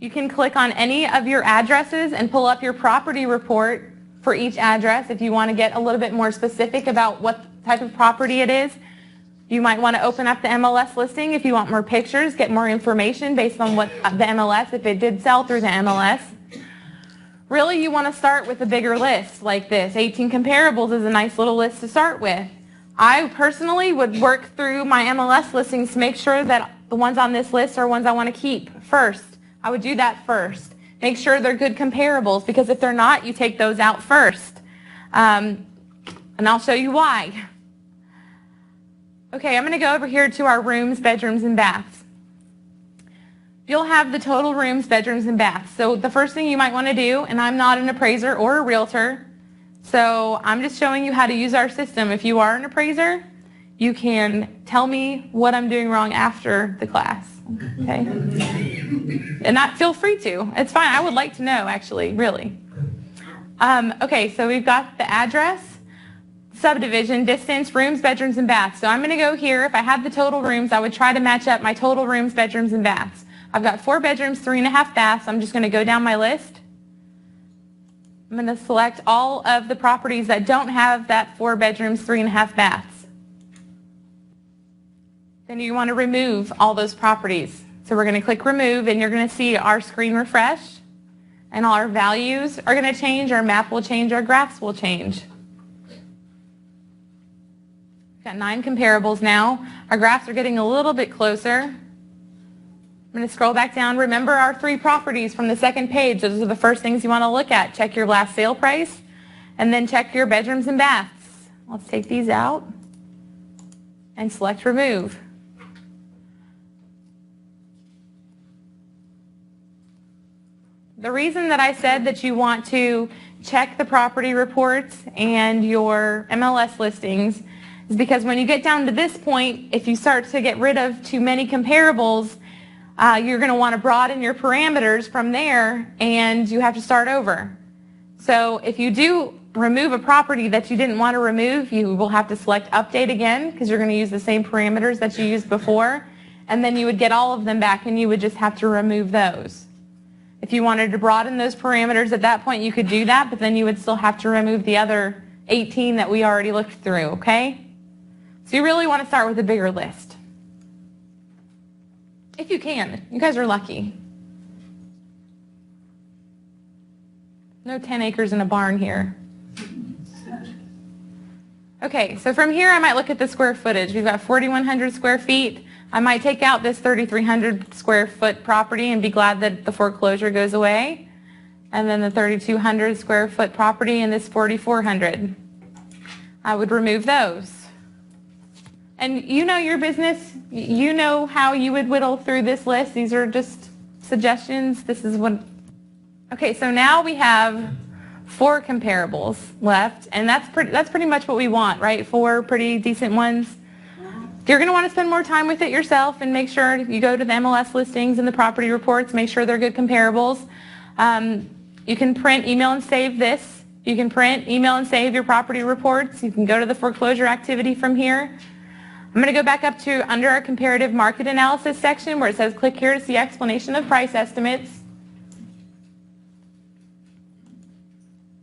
S1: You can click on any of your addresses and pull up your property report for each address if you want to get a little bit more specific about what type of property it is. You might want to open up the MLS listing if you want more pictures, get more information based on what the MLS, if it did sell through the MLS. Really, you want to start with a bigger list like this. 18 comparables is a nice little list to start with. I personally would work through my MLS listings to make sure that the ones on this list are ones I want to keep first. I would do that first. Make sure they're good comparables, because if they're not, you take those out first. And I'll show you why. Okay, I'm going to go over here to our rooms, bedrooms, and baths. You'll have the total rooms, bedrooms, and baths. So the first thing you might want to do, and I'm not an appraiser or a realtor, so I'm just showing you how to use our system. If you are an appraiser, you can tell me what I'm doing wrong after the class. Okay? And not feel free to. It's fine. I would like to know, actually, really. Okay, so we've got the address, subdivision, distance, rooms, bedrooms, and baths. So I'm going to go here. If I had the total rooms, I would try to match up my total rooms, bedrooms, and baths. I've got 4 bedrooms, 3.5 baths. I'm just going to go down my list. I'm going to select all of the properties that don't have that 4 bedrooms, 3.5 baths. Then you want to remove all those properties. So we're going to click remove, and you're going to see our screen refresh, and all our values are going to change, our map will change, our graphs will change. We've got 9 comparables now. Our graphs are getting a little bit closer. I'm going to scroll back down. Remember our 3 properties from the second page. Those are the first things you want to look at. Check your last sale price, and then check your bedrooms and baths. Let's take these out and select remove. The reason that I said that you want to check the property reports and your MLS listings is because when you get down to this point, if you start to get rid of too many comparables, you're going to want to broaden your parameters from there, and you have to start over. So if you do remove a property that you didn't want to remove, you will have to select update again, because you're going to use the same parameters that you used before, and then you would get all of them back, and you would just have to remove those. If you wanted to broaden those parameters at that point, you could do that, but then you would still have to remove the other 18 that we already looked through, okay? So you really want to start with a bigger list. If you can. You guys are lucky. No 10 acres in a barn here. Okay, so from here I might look at the square footage. We've got 4,100 square feet. I might take out this 3,300 square foot property and be glad that the foreclosure goes away. And then the 3,200 square foot property and this 4,400. I would remove those. And you know your business. You know how you would whittle through this list. These are just suggestions. This is what... Okay, so now we have 4 comparables left, and that's pretty much what we want, right? 4 pretty decent ones. You're going to want to spend more time with it yourself and make sure you go to the MLS listings and the property reports, make sure they're good comparables. You can print, email, and save this. You can print, email, and save your property reports. You can go to the foreclosure activity from here. I'm going to go back up to under our comparative market analysis section where it says click here to see explanation of price estimates.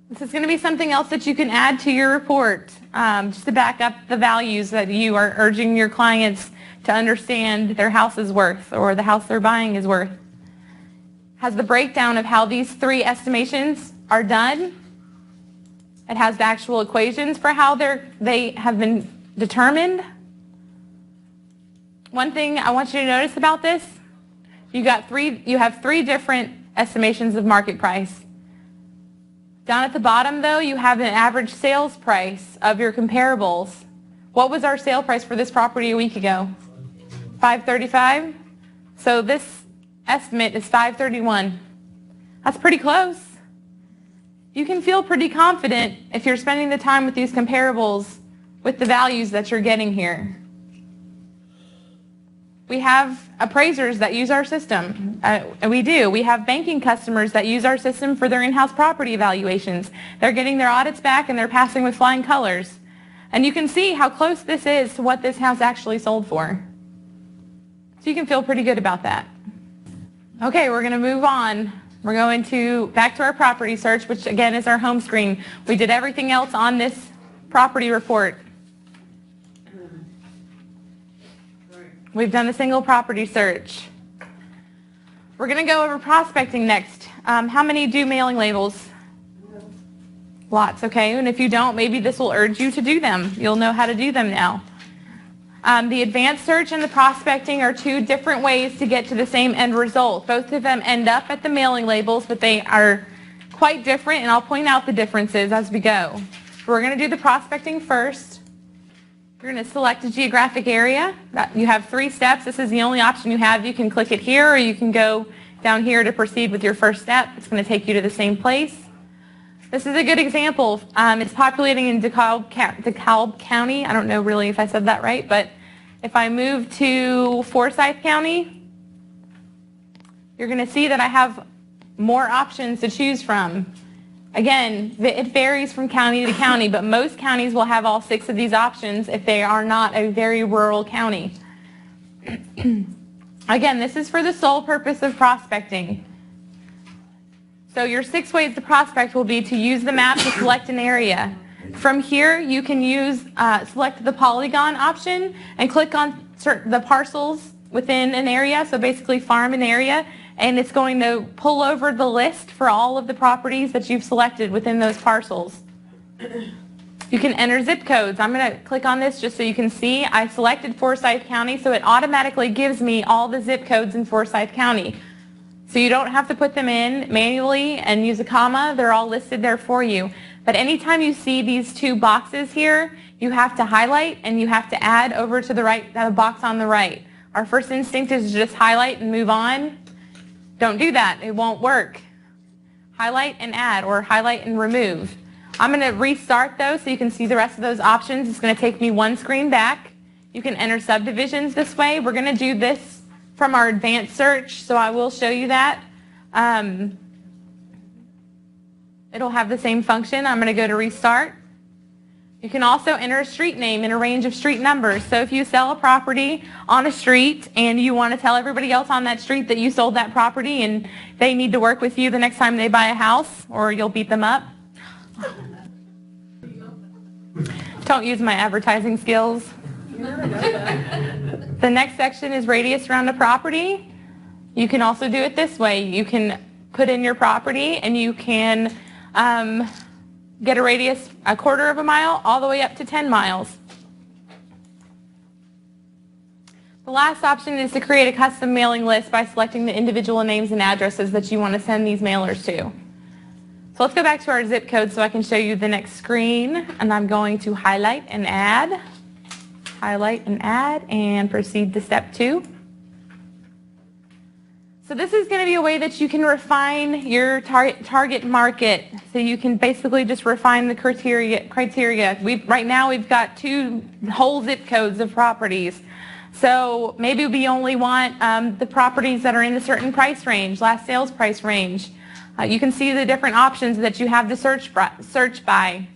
S1: This is going to be something else that you can add to your report, just to back up the values that you are urging your clients to understand their house is worth or the house they're buying is worth. Has the breakdown of how these 3 estimations are done. It has the actual equations for how they have been determined. One thing I want you to notice about this, you have 3 different estimations of market price. Down at the bottom, though, you have an average sales price of your comparables. What was our sale price for this property a week ago? $535. So this estimate is $531. That's pretty close. You can feel pretty confident if you're spending the time with these comparables with the values that you're getting here. We have appraisers that use our system. We do. We have banking customers that use our system for their in-house property evaluations. They're getting their audits back and they're passing with flying colors. And you can see how close this is to what this house actually sold for. So you can feel pretty good about that. Okay, we're going to move on. We're going back to our property search, which again is our home screen. We did everything else on this property report. We've done the single property search. We're going to go over prospecting next. How many do mailing labels? Lots, okay. And if you don't, maybe this will urge you to do them. You'll know how to do them now. The advanced search and the prospecting are two different ways to get to the same end result. Both of them end up at the mailing labels, but they are quite different, and I'll point out the differences as we go. We're going to do the prospecting first. You're going to select a geographic area. You have 3 steps. This is the only option you have. You can click it here, or you can go down here to proceed with your first step. It's going to take you to the same place. This is a good example. It's populating in DeKalb County. I don't know really if I said that right, but if I move to Forsyth County, you're going to see that I have more options to choose from. Again, it varies from county to county, but most counties will have all 6 of these options if they are not a very rural county. Again, this is for the sole purpose of prospecting. So your 6 ways to prospect will be to use the map to select an area. From here, you can select the polygon option and click on the parcels within an area, so basically farm an area, and it's going to pull over the list for all of the properties that you've selected within those parcels. You can enter zip codes. I'm going to click on this just so you can see. I selected Forsyth County, so it automatically gives me all the zip codes in Forsyth County. So you don't have to put them in manually and use a comma. They're all listed there for you. But anytime you see these 2 boxes here, you have to highlight and you have to add over to the right, the box on the right. Our first instinct is to just highlight and move on. Don't do that. It won't work. Highlight and add, or highlight and remove. I'm going to restart those so you can see the rest of those options. It's going to take me 1 screen back. You can enter subdivisions this way. We're going to do this from our advanced search, so I will show you that. It'll have the same function. I'm going to go to restart. You can also enter a street name and a range of street numbers. So if you sell a property on a street and you want to tell everybody else on that street that you sold that property and they need to work with you the next time they buy a house, or you'll beat them up. Don't use my advertising skills. The next section is radius around the property. You can also do it this way. You can put in your property and you can get a radius 1/4 of a mile all the way up to 10 miles. The last option is to create a custom mailing list by selecting the individual names and addresses that you want to send these mailers to. So let's go back to our zip code so I can show you the next screen, and I'm going to highlight and add, and proceed to step 2. So this is going to be a way that you can refine your target market. So you can basically just refine the criteria. Right now we've got 2 whole zip codes of properties. So maybe we only want the properties that are in a certain price range, last sales price range. You can see the different options that you have to search by.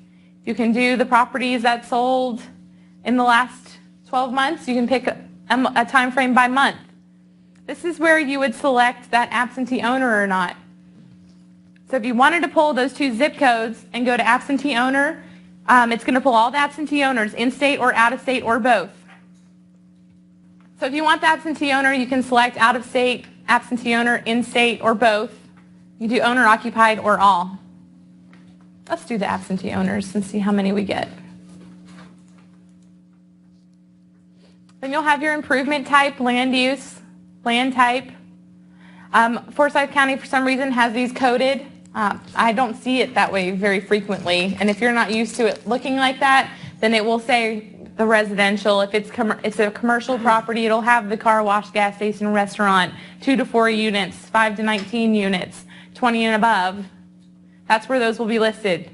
S1: You can do the properties that sold in the last 12 months. You can pick a time frame by month. This is where you would select that absentee owner or not. So if you wanted to pull those 2 zip codes and go to absentee owner, it's going to pull all the absentee owners, in-state or out-of-state or both. So if you want the absentee owner, you can select out-of-state, absentee owner, in-state, or both. You do owner-occupied or all. Let's do the absentee owners and see how many we get. Then you'll have your improvement type, land use, land type. Forsyth County, for some reason, has these coded. I don't see it that way very frequently. And if you're not used to it looking like that, then it will say the residential. If it's a commercial property, it'll have the car wash, gas station, restaurant, 2 to 4 units, 5 to 19 units, 20 and above. That's where those will be listed.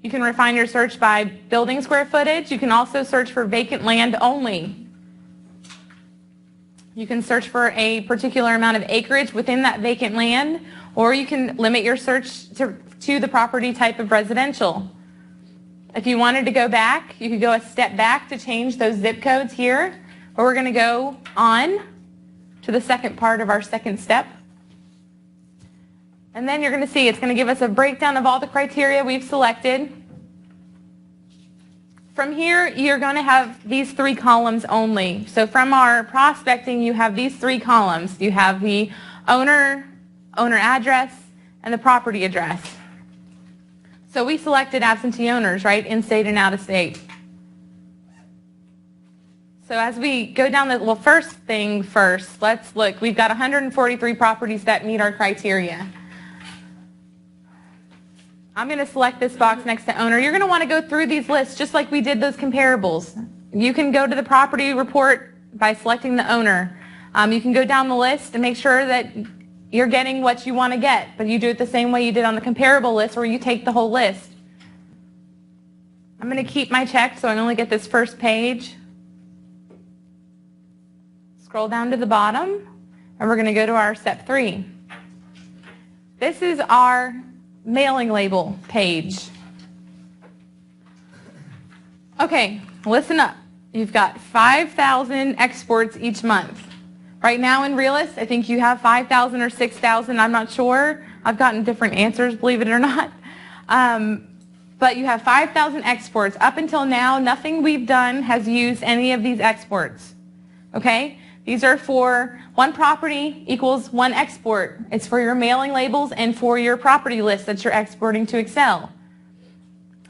S1: You can refine your search by building square footage. You can also search for vacant land only. You can search for a particular amount of acreage within that vacant land, or you can limit your search to the property type of residential. If you wanted to go back, you could go a step back to change those zip codes here, or we're going to go on to the second part of our second step. And then you're going to see it's going to give us a breakdown of all the criteria we've selected. From here, you're going to have these 3 columns only. So from our prospecting, you have these 3 columns. You have the owner address, and the property address. So we selected absentee owners, right, in-state and out-of-state. So as we go down the, first thing first, let's look. We've got 143 properties that meet our criteria. I'm going to select this box next to owner. You're going to want to go through these lists just like we did those comparables. You can go to the property report by selecting the owner. You can go down the list and make sure that you're getting what you want to get, but you do it the same way you did on the comparable list, where you take the whole list. I'm going to keep my check so I only get this first page. Scroll down to the bottom, and we're going to go to our step 3. This is our mailing label page. Okay, listen up. You've got 5,000 exports each month. Right now in Realist, I think you have 5,000 or 6,000. I'm not sure. I've gotten different answers, believe it or not. But you have 5,000 exports. Up until now, nothing we've done has used any of these exports. Okay? These are for one property equals one export. It's for your mailing labels and for your property list that you're exporting to Excel.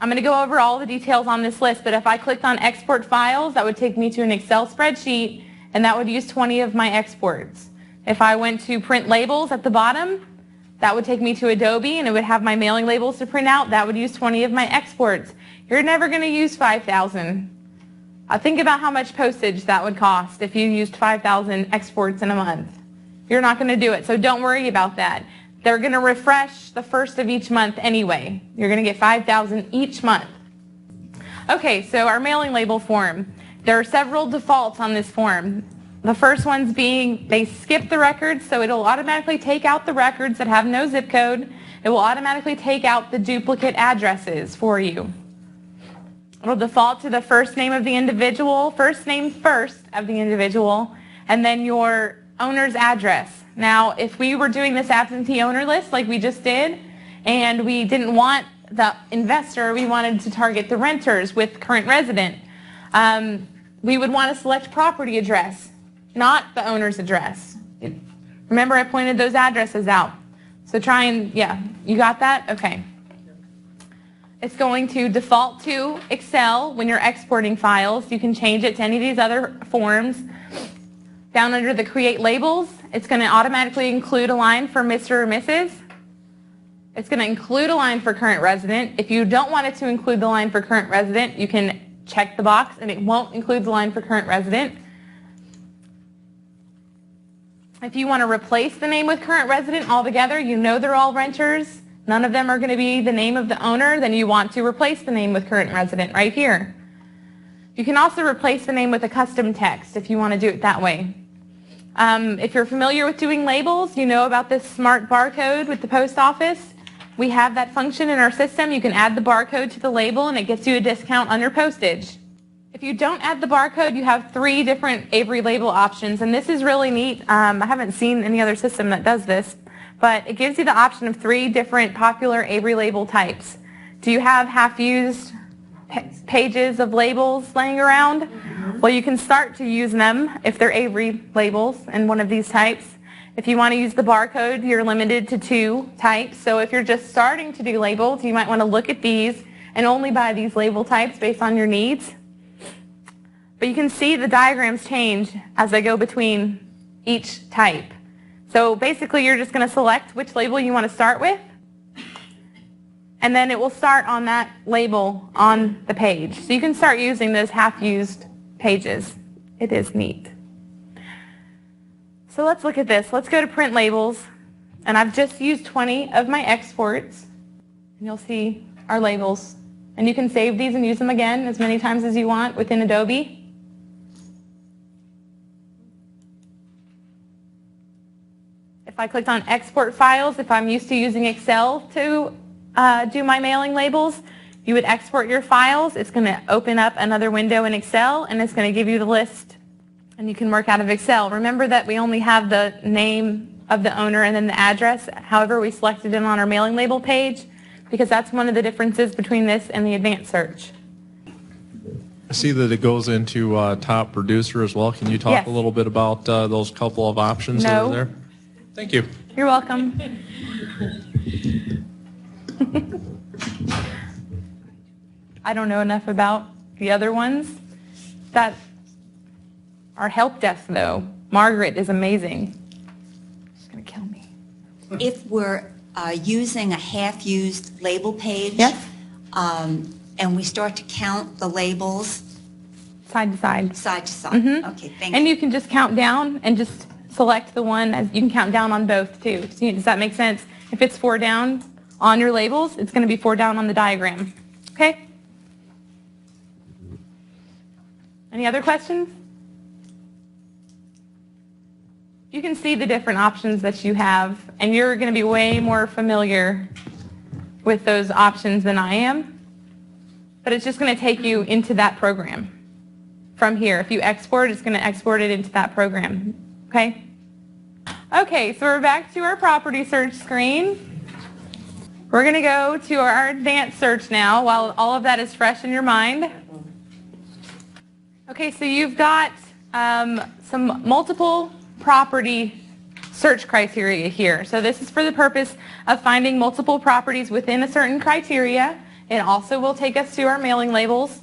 S1: I'm going to go over all the details on this list, but if I clicked on export files, that would take me to an Excel spreadsheet, and that would use 20 of my exports. If I went to print labels at the bottom, that would take me to Adobe, and it would have my mailing labels to print out. That would use 20 of my exports. You're never going to use 5,000. Think about how much postage that would cost if you used 5,000 exports in a month. You're not going to do it, so don't worry about that. They're going to refresh the first of each month anyway. You're going to get 5,000 each month. Okay, so our mailing label form. There are several defaults on this form. The first one's being they skip the records, so it'll automatically take out the records that have no zip code. It will automatically take out the duplicate addresses for you. It'll default to the first name of the individual, first name first of the individual, and then your owner's address. Now, if we were doing this absentee owner list like we just did, and we didn't want the investor, we wanted to target the renters with current resident, we would want to select property address, not the owner's address. Remember, I pointed those addresses out. So try and, yeah, you got that? Okay. It's going to default to Excel when you're exporting files. You can change it to any of these other forms. Down under the Create Labels, it's going to automatically include a line for Mr. or Mrs. It's going to include a line for current resident. If you don't want it to include the line for current resident, you can check the box and it won't include the line for current resident. If you want to replace the name with current resident altogether, you know they're all renters, none of them are going to be the name of the owner, then you want to replace the name with current resident right here. You can also replace the name with a custom text if you want to do it that way. If you're familiar with doing labels, you know about this smart barcode with the post office. We have that function in our system. You can add the barcode to the label and it gets you a discount on your postage. If you don't add the barcode, you have 3 different Avery label options, and this is really neat. I haven't seen any other system that does this, but it gives you the option of 3 different popular Avery label types. Do you have half-used pages of labels laying around? Well, you can start to use them if they're Avery labels in one of these types. If you want to use the barcode, you're limited to 2 types. So if you're just starting to do labels, you might want to look at these and only buy these label types based on your needs. But you can see the diagrams change as they go between each type. So basically, you're just going to select which label you want to start with, and then it will start on that label on the page. So you can start using those half-used pages. It is neat. So let's look at this. Let's go to print labels, and I've just used 20 of my exports, and you'll see our labels. And you can save these and use them again as many times as you want within Adobe. If I clicked on export files, if I'm used to using Excel to do my mailing labels, you would export your files. It's going to open up another window in Excel, and it's going to give you the list, and you can work out of Excel. Remember that we only have the name of the owner and then the address, however we selected it on our mailing label page, because that's one of the differences between this and the advanced search.
S4: I see that it goes into top producer as well. Can you talk
S1: Yes.
S4: a little bit about those couple of options
S1: No.
S4: over there? Thank you.
S1: You're welcome. I don't know enough about the other ones. That our help desk, though, Margaret is amazing. She's going to kill me.
S5: If we're using a half-used label page,
S1: Yes.
S5: And we start to count the labels
S1: Side to side.
S5: side to side.
S1: Mhm.
S5: Okay, thank
S1: And
S5: you.
S1: you can just count down and just select the one. You can count down on both, too. Does that make sense? If it's 4 down on your labels, it's going to be 4 down on the diagram. Okay? Any other questions? You can see the different options that you have, and you're going to be way more familiar with those options than I am. But it's just going to take you into that program from here. If you export, it's going to export it into that program. Okay? Okay, so we're back to our property search screen. We're going to go to our advanced search now while all of that is fresh in your mind. Okay, so you've got some multiple property search criteria here. So this is for the purpose of finding multiple properties within a certain criteria. It also will take us to our mailing labels.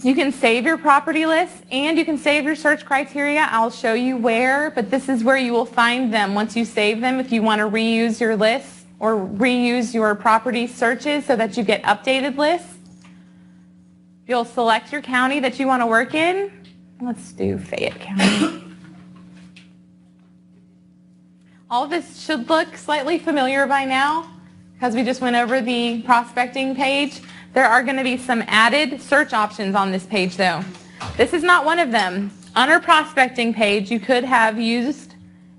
S1: You can save your property list and you can save your search criteria. I'll show you where, but this is where you will find them once you save them if you want to reuse your lists or reuse your property searches so that you get updated lists. You'll select your county that you want to work in. Let's do Fayette County. All of this should look slightly familiar by now because we just went over the prospecting page. There are going to be some added search options on this page though. This is not one of them. On our prospecting page, you could have used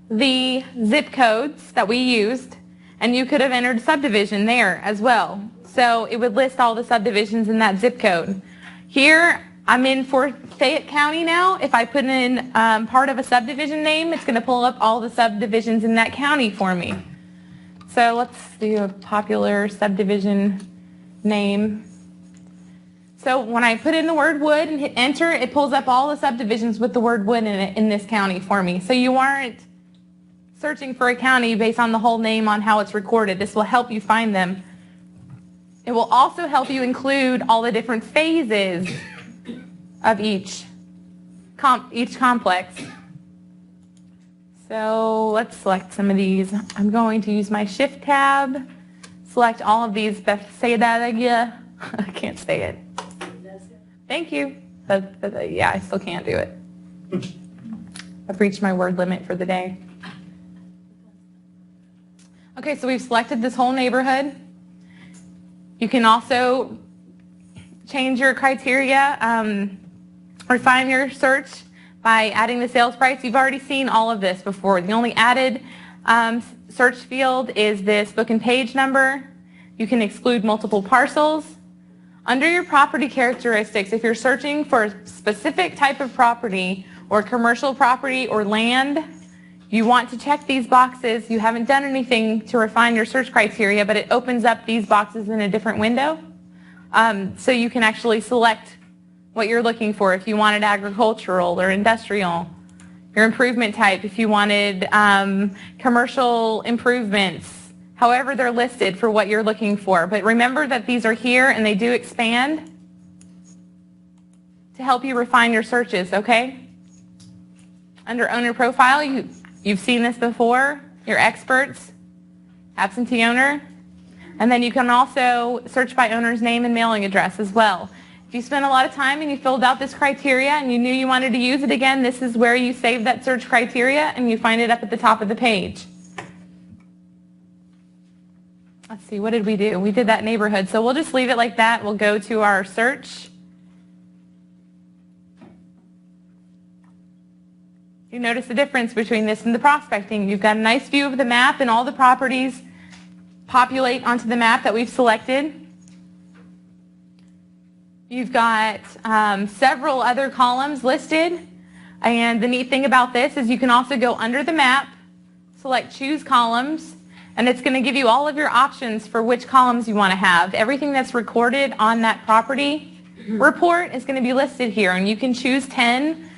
S1: the zip codes that we used, and you could have entered subdivision there as well. So it would list all the subdivisions in that zip code. Here, I'm in Fayette County now. If I put in part of a subdivision name, it's going to pull up all the subdivisions in that county for me. So let's do a popular subdivision name. So when I put in the word wood and hit enter, it pulls up all the subdivisions with the word wood in it in this county for me. So you aren't searching for a county based on the whole name on how it's recorded. This will help you find them. It will also help you include all the different phases of each complex. So let's select some of these. I'm going to use my shift tab, select all of these. Say that again. I can't say it. Thank you. But yeah, I still can't do it. I've reached my word limit for the day. Okay, so we've selected this whole neighborhood. You can also change your criteria, refine your search by adding the sales price. You've already seen all of this before. The only added search field is this book and page number. You can exclude multiple parcels. Under your property characteristics, if you're searching for a specific type of property or commercial property or land, you want to check these boxes. You haven't done anything to refine your search criteria, but it opens up these boxes in a different window. So you can actually select what you're looking for. If you wanted agricultural or industrial, your improvement type, if you wanted commercial improvements, however they're listed for what you're looking for. But remember that these are here and they do expand to help you refine your searches, okay? Under owner profile, you've seen this before, your experts, absentee owner, and then you can also search by owner's name and mailing address as well. If you spent a lot of time and you filled out this criteria and you knew you wanted to use it again, this is where you save that search criteria and you find it up at the top of the page. Let's see, what did we do? We did that neighborhood, so we'll just leave it like that. We'll go to our search. You notice the difference between this and the prospecting. You've got a nice view of the map and all the properties populate onto the map that we've selected. You've got several other columns listed, and the neat thing about this is you can also go under the map, select choose columns, and it's going to give you all of your options for which columns you want to have. Everything that's recorded on that property report is going to be listed here, and you can choose 10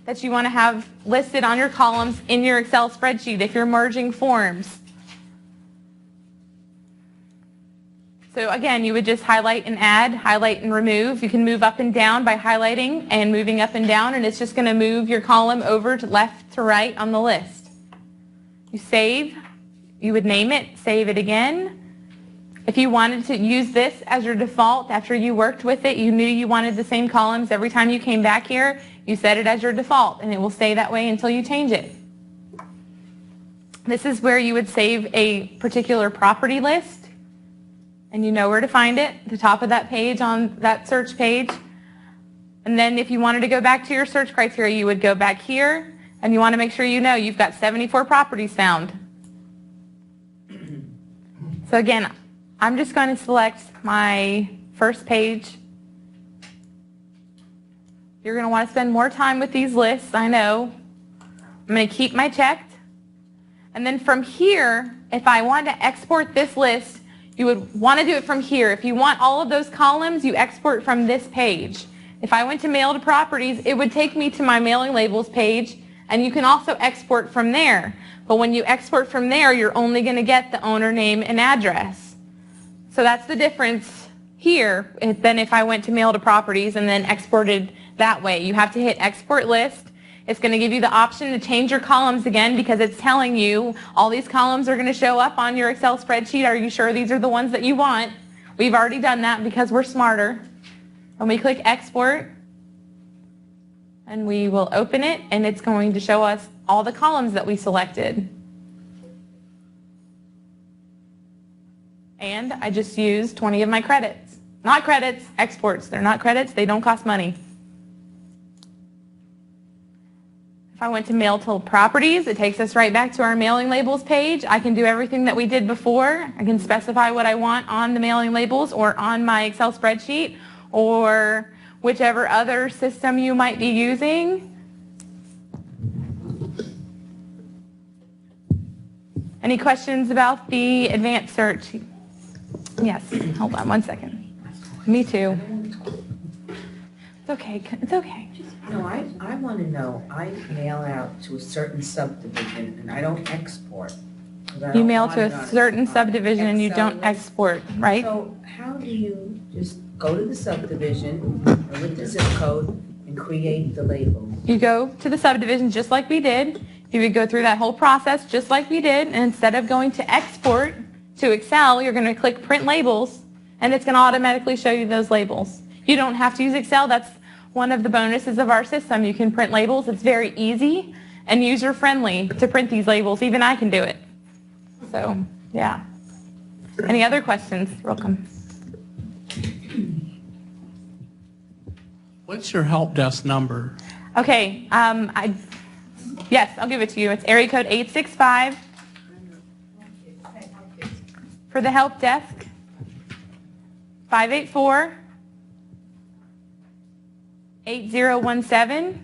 S1: that you want to have listed on your columns in your Excel spreadsheet if you're merging forms. So again, you would just highlight and add, highlight and remove. You can move up and down by highlighting and moving up and down, and it's just going to move your column over to left to right on the list. You save, you would name it, save it again. If you wanted to use this as your default after you worked with it, you knew you wanted the same columns every time you came back here, you set it as your default, and it will stay that way until you change it. This is where you would save a particular property list, and you know where to find it, the top of that page on that search page. And then if you wanted to go back to your search criteria, you would go back here, and you want to make sure you know you've got 74 properties found. So again, I'm just going to select my first page. You're going to want to spend more time with these lists, I know. I'm going to keep my checked. And then from here, if I want to export this list, you would want to do it from here. If you want all of those columns, you export from this page. If I went to mail to properties, it would take me to my mailing labels page, and you can also export from there. But when you export from there, you're only going to get the owner name and address. So that's the difference here than if I went to mail to properties and then exported that way. You have to hit export list. It's going to give you the option to change your columns again because it's telling you all these columns are going to show up on your Excel spreadsheet. Are you sure these are the ones that you want? We've already done that because we're smarter. When we click export, and we will open it, and it's going to show us all the columns that we selected. And I just used 20 of my credits. Not credits, exports. They're not credits, they don't cost money. If I went to mail to properties, it takes us right back to our mailing labels page. I can do everything that we did before. I can specify what I want on the mailing labels or on my Excel spreadsheet or whichever other system you might be using. Any questions about the advanced search? Yes, hold on one second. Me too. It's okay, it's okay.
S2: No, I want to know, I mail out to a certain subdivision and I don't export.
S1: You mail to a certain subdivision and you don't export, right?
S2: So how do you just go to the subdivision with the zip code and create the label?
S1: You go to the subdivision just like we did. You would go through that whole process just like we did, and instead of going to export to Excel, you're going to click print labels, and it's going to automatically show you those labels. You don't have to use Excel. That's one of the bonuses of our system. You can print labels. It's very easy and user-friendly to print these labels. Even I can do it. So, yeah. Any other questions? Welcome.
S6: What's your help desk number?
S1: Okay. Yes, I'll give it to you. It's area code 865 for the help desk. 584-8017.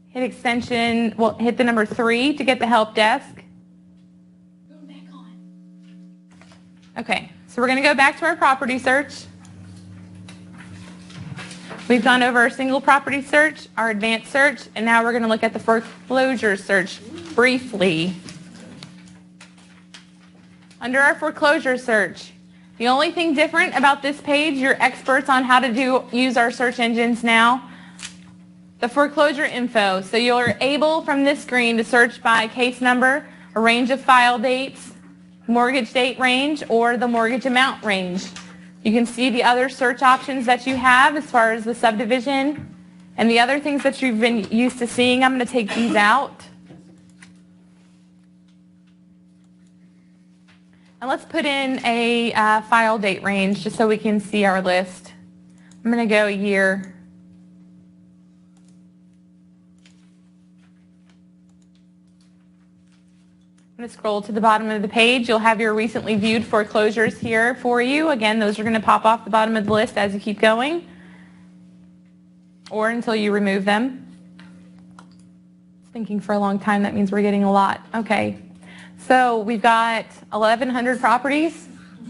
S1: Hit extension, well, hit the number 3 to get the help desk. Go back on. Okay, so we're going to go back to our property search. We've gone over our single property search, our advanced search, and now we're going to look at the foreclosure search briefly. Under our foreclosure search, the only thing different about this page, you're experts on how to use our search engines now, the foreclosure info. So you're able from this screen to search by case number, a range of file dates, mortgage date range, or the mortgage amount range. You can see the other search options that you have as far as the subdivision and the other things that you've been used to seeing. I'm going to take these out. And let's put in a file date range just so we can see our list. I'm going to go a year. going to scroll to the bottom of the page. You'll have your recently viewed foreclosures here for you. Again, those are going to pop off the bottom of the list as you keep going, or until you remove them. Thinking for a long time, that means we're getting a lot. Okay, so we've got 1,100 properties,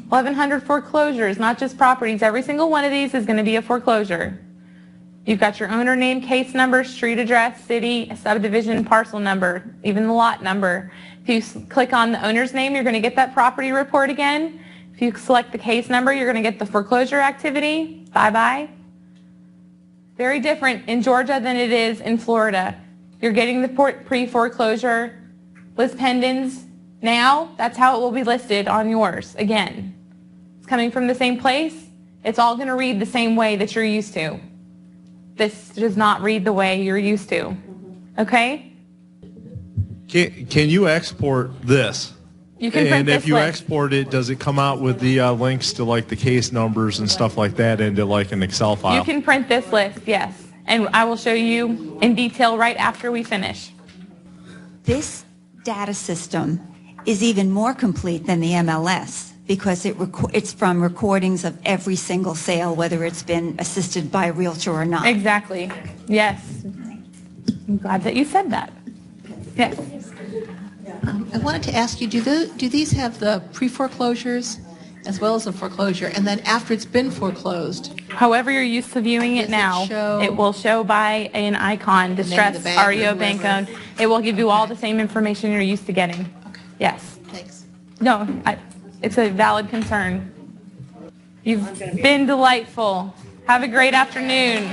S1: 1,100 foreclosures, not just properties. Every single one of these is going to be a foreclosure. You've got your owner name, case number, street address, city, subdivision, parcel number, even the lot number. If you click on the owner's name, you're going to get that property report again. If you select the case number, you're going to get the foreclosure activity. Bye-bye. Very different in Georgia than it is in Florida. You're getting the pre-foreclosure list pendants now. That's how it will be listed on yours. Again, it's coming from the same place. It's all going to read the same way that you're used to. This does not read the way you're used to. Okay?
S4: Can you export this?
S1: You can print
S4: And if
S1: this
S4: you
S1: list.
S4: export it, does it come out with the links to like the case numbers and stuff like that into like an Excel file?
S1: You can print this list, yes. And I will show you in detail right after we finish.
S5: This data system is even more complete than the MLS because it's from recordings of every single sale, whether it's been assisted by a realtor or not.
S1: Exactly. Yes. I'm glad that you said that. Yes.
S7: I wanted to ask you, do these have the pre-foreclosures as well as the foreclosure? And then after it's been foreclosed,
S1: However you're used to viewing it
S7: Does it
S1: now,
S7: show-
S1: it will show by an icon, distressed,
S7: bank or
S1: REO, bank
S7: whoever.
S1: owned. It will give you all the same information you're used to getting.
S7: Okay.
S1: Yes.
S7: thanks.
S1: No, it's a valid concern. You've been delightful. Have a great afternoon.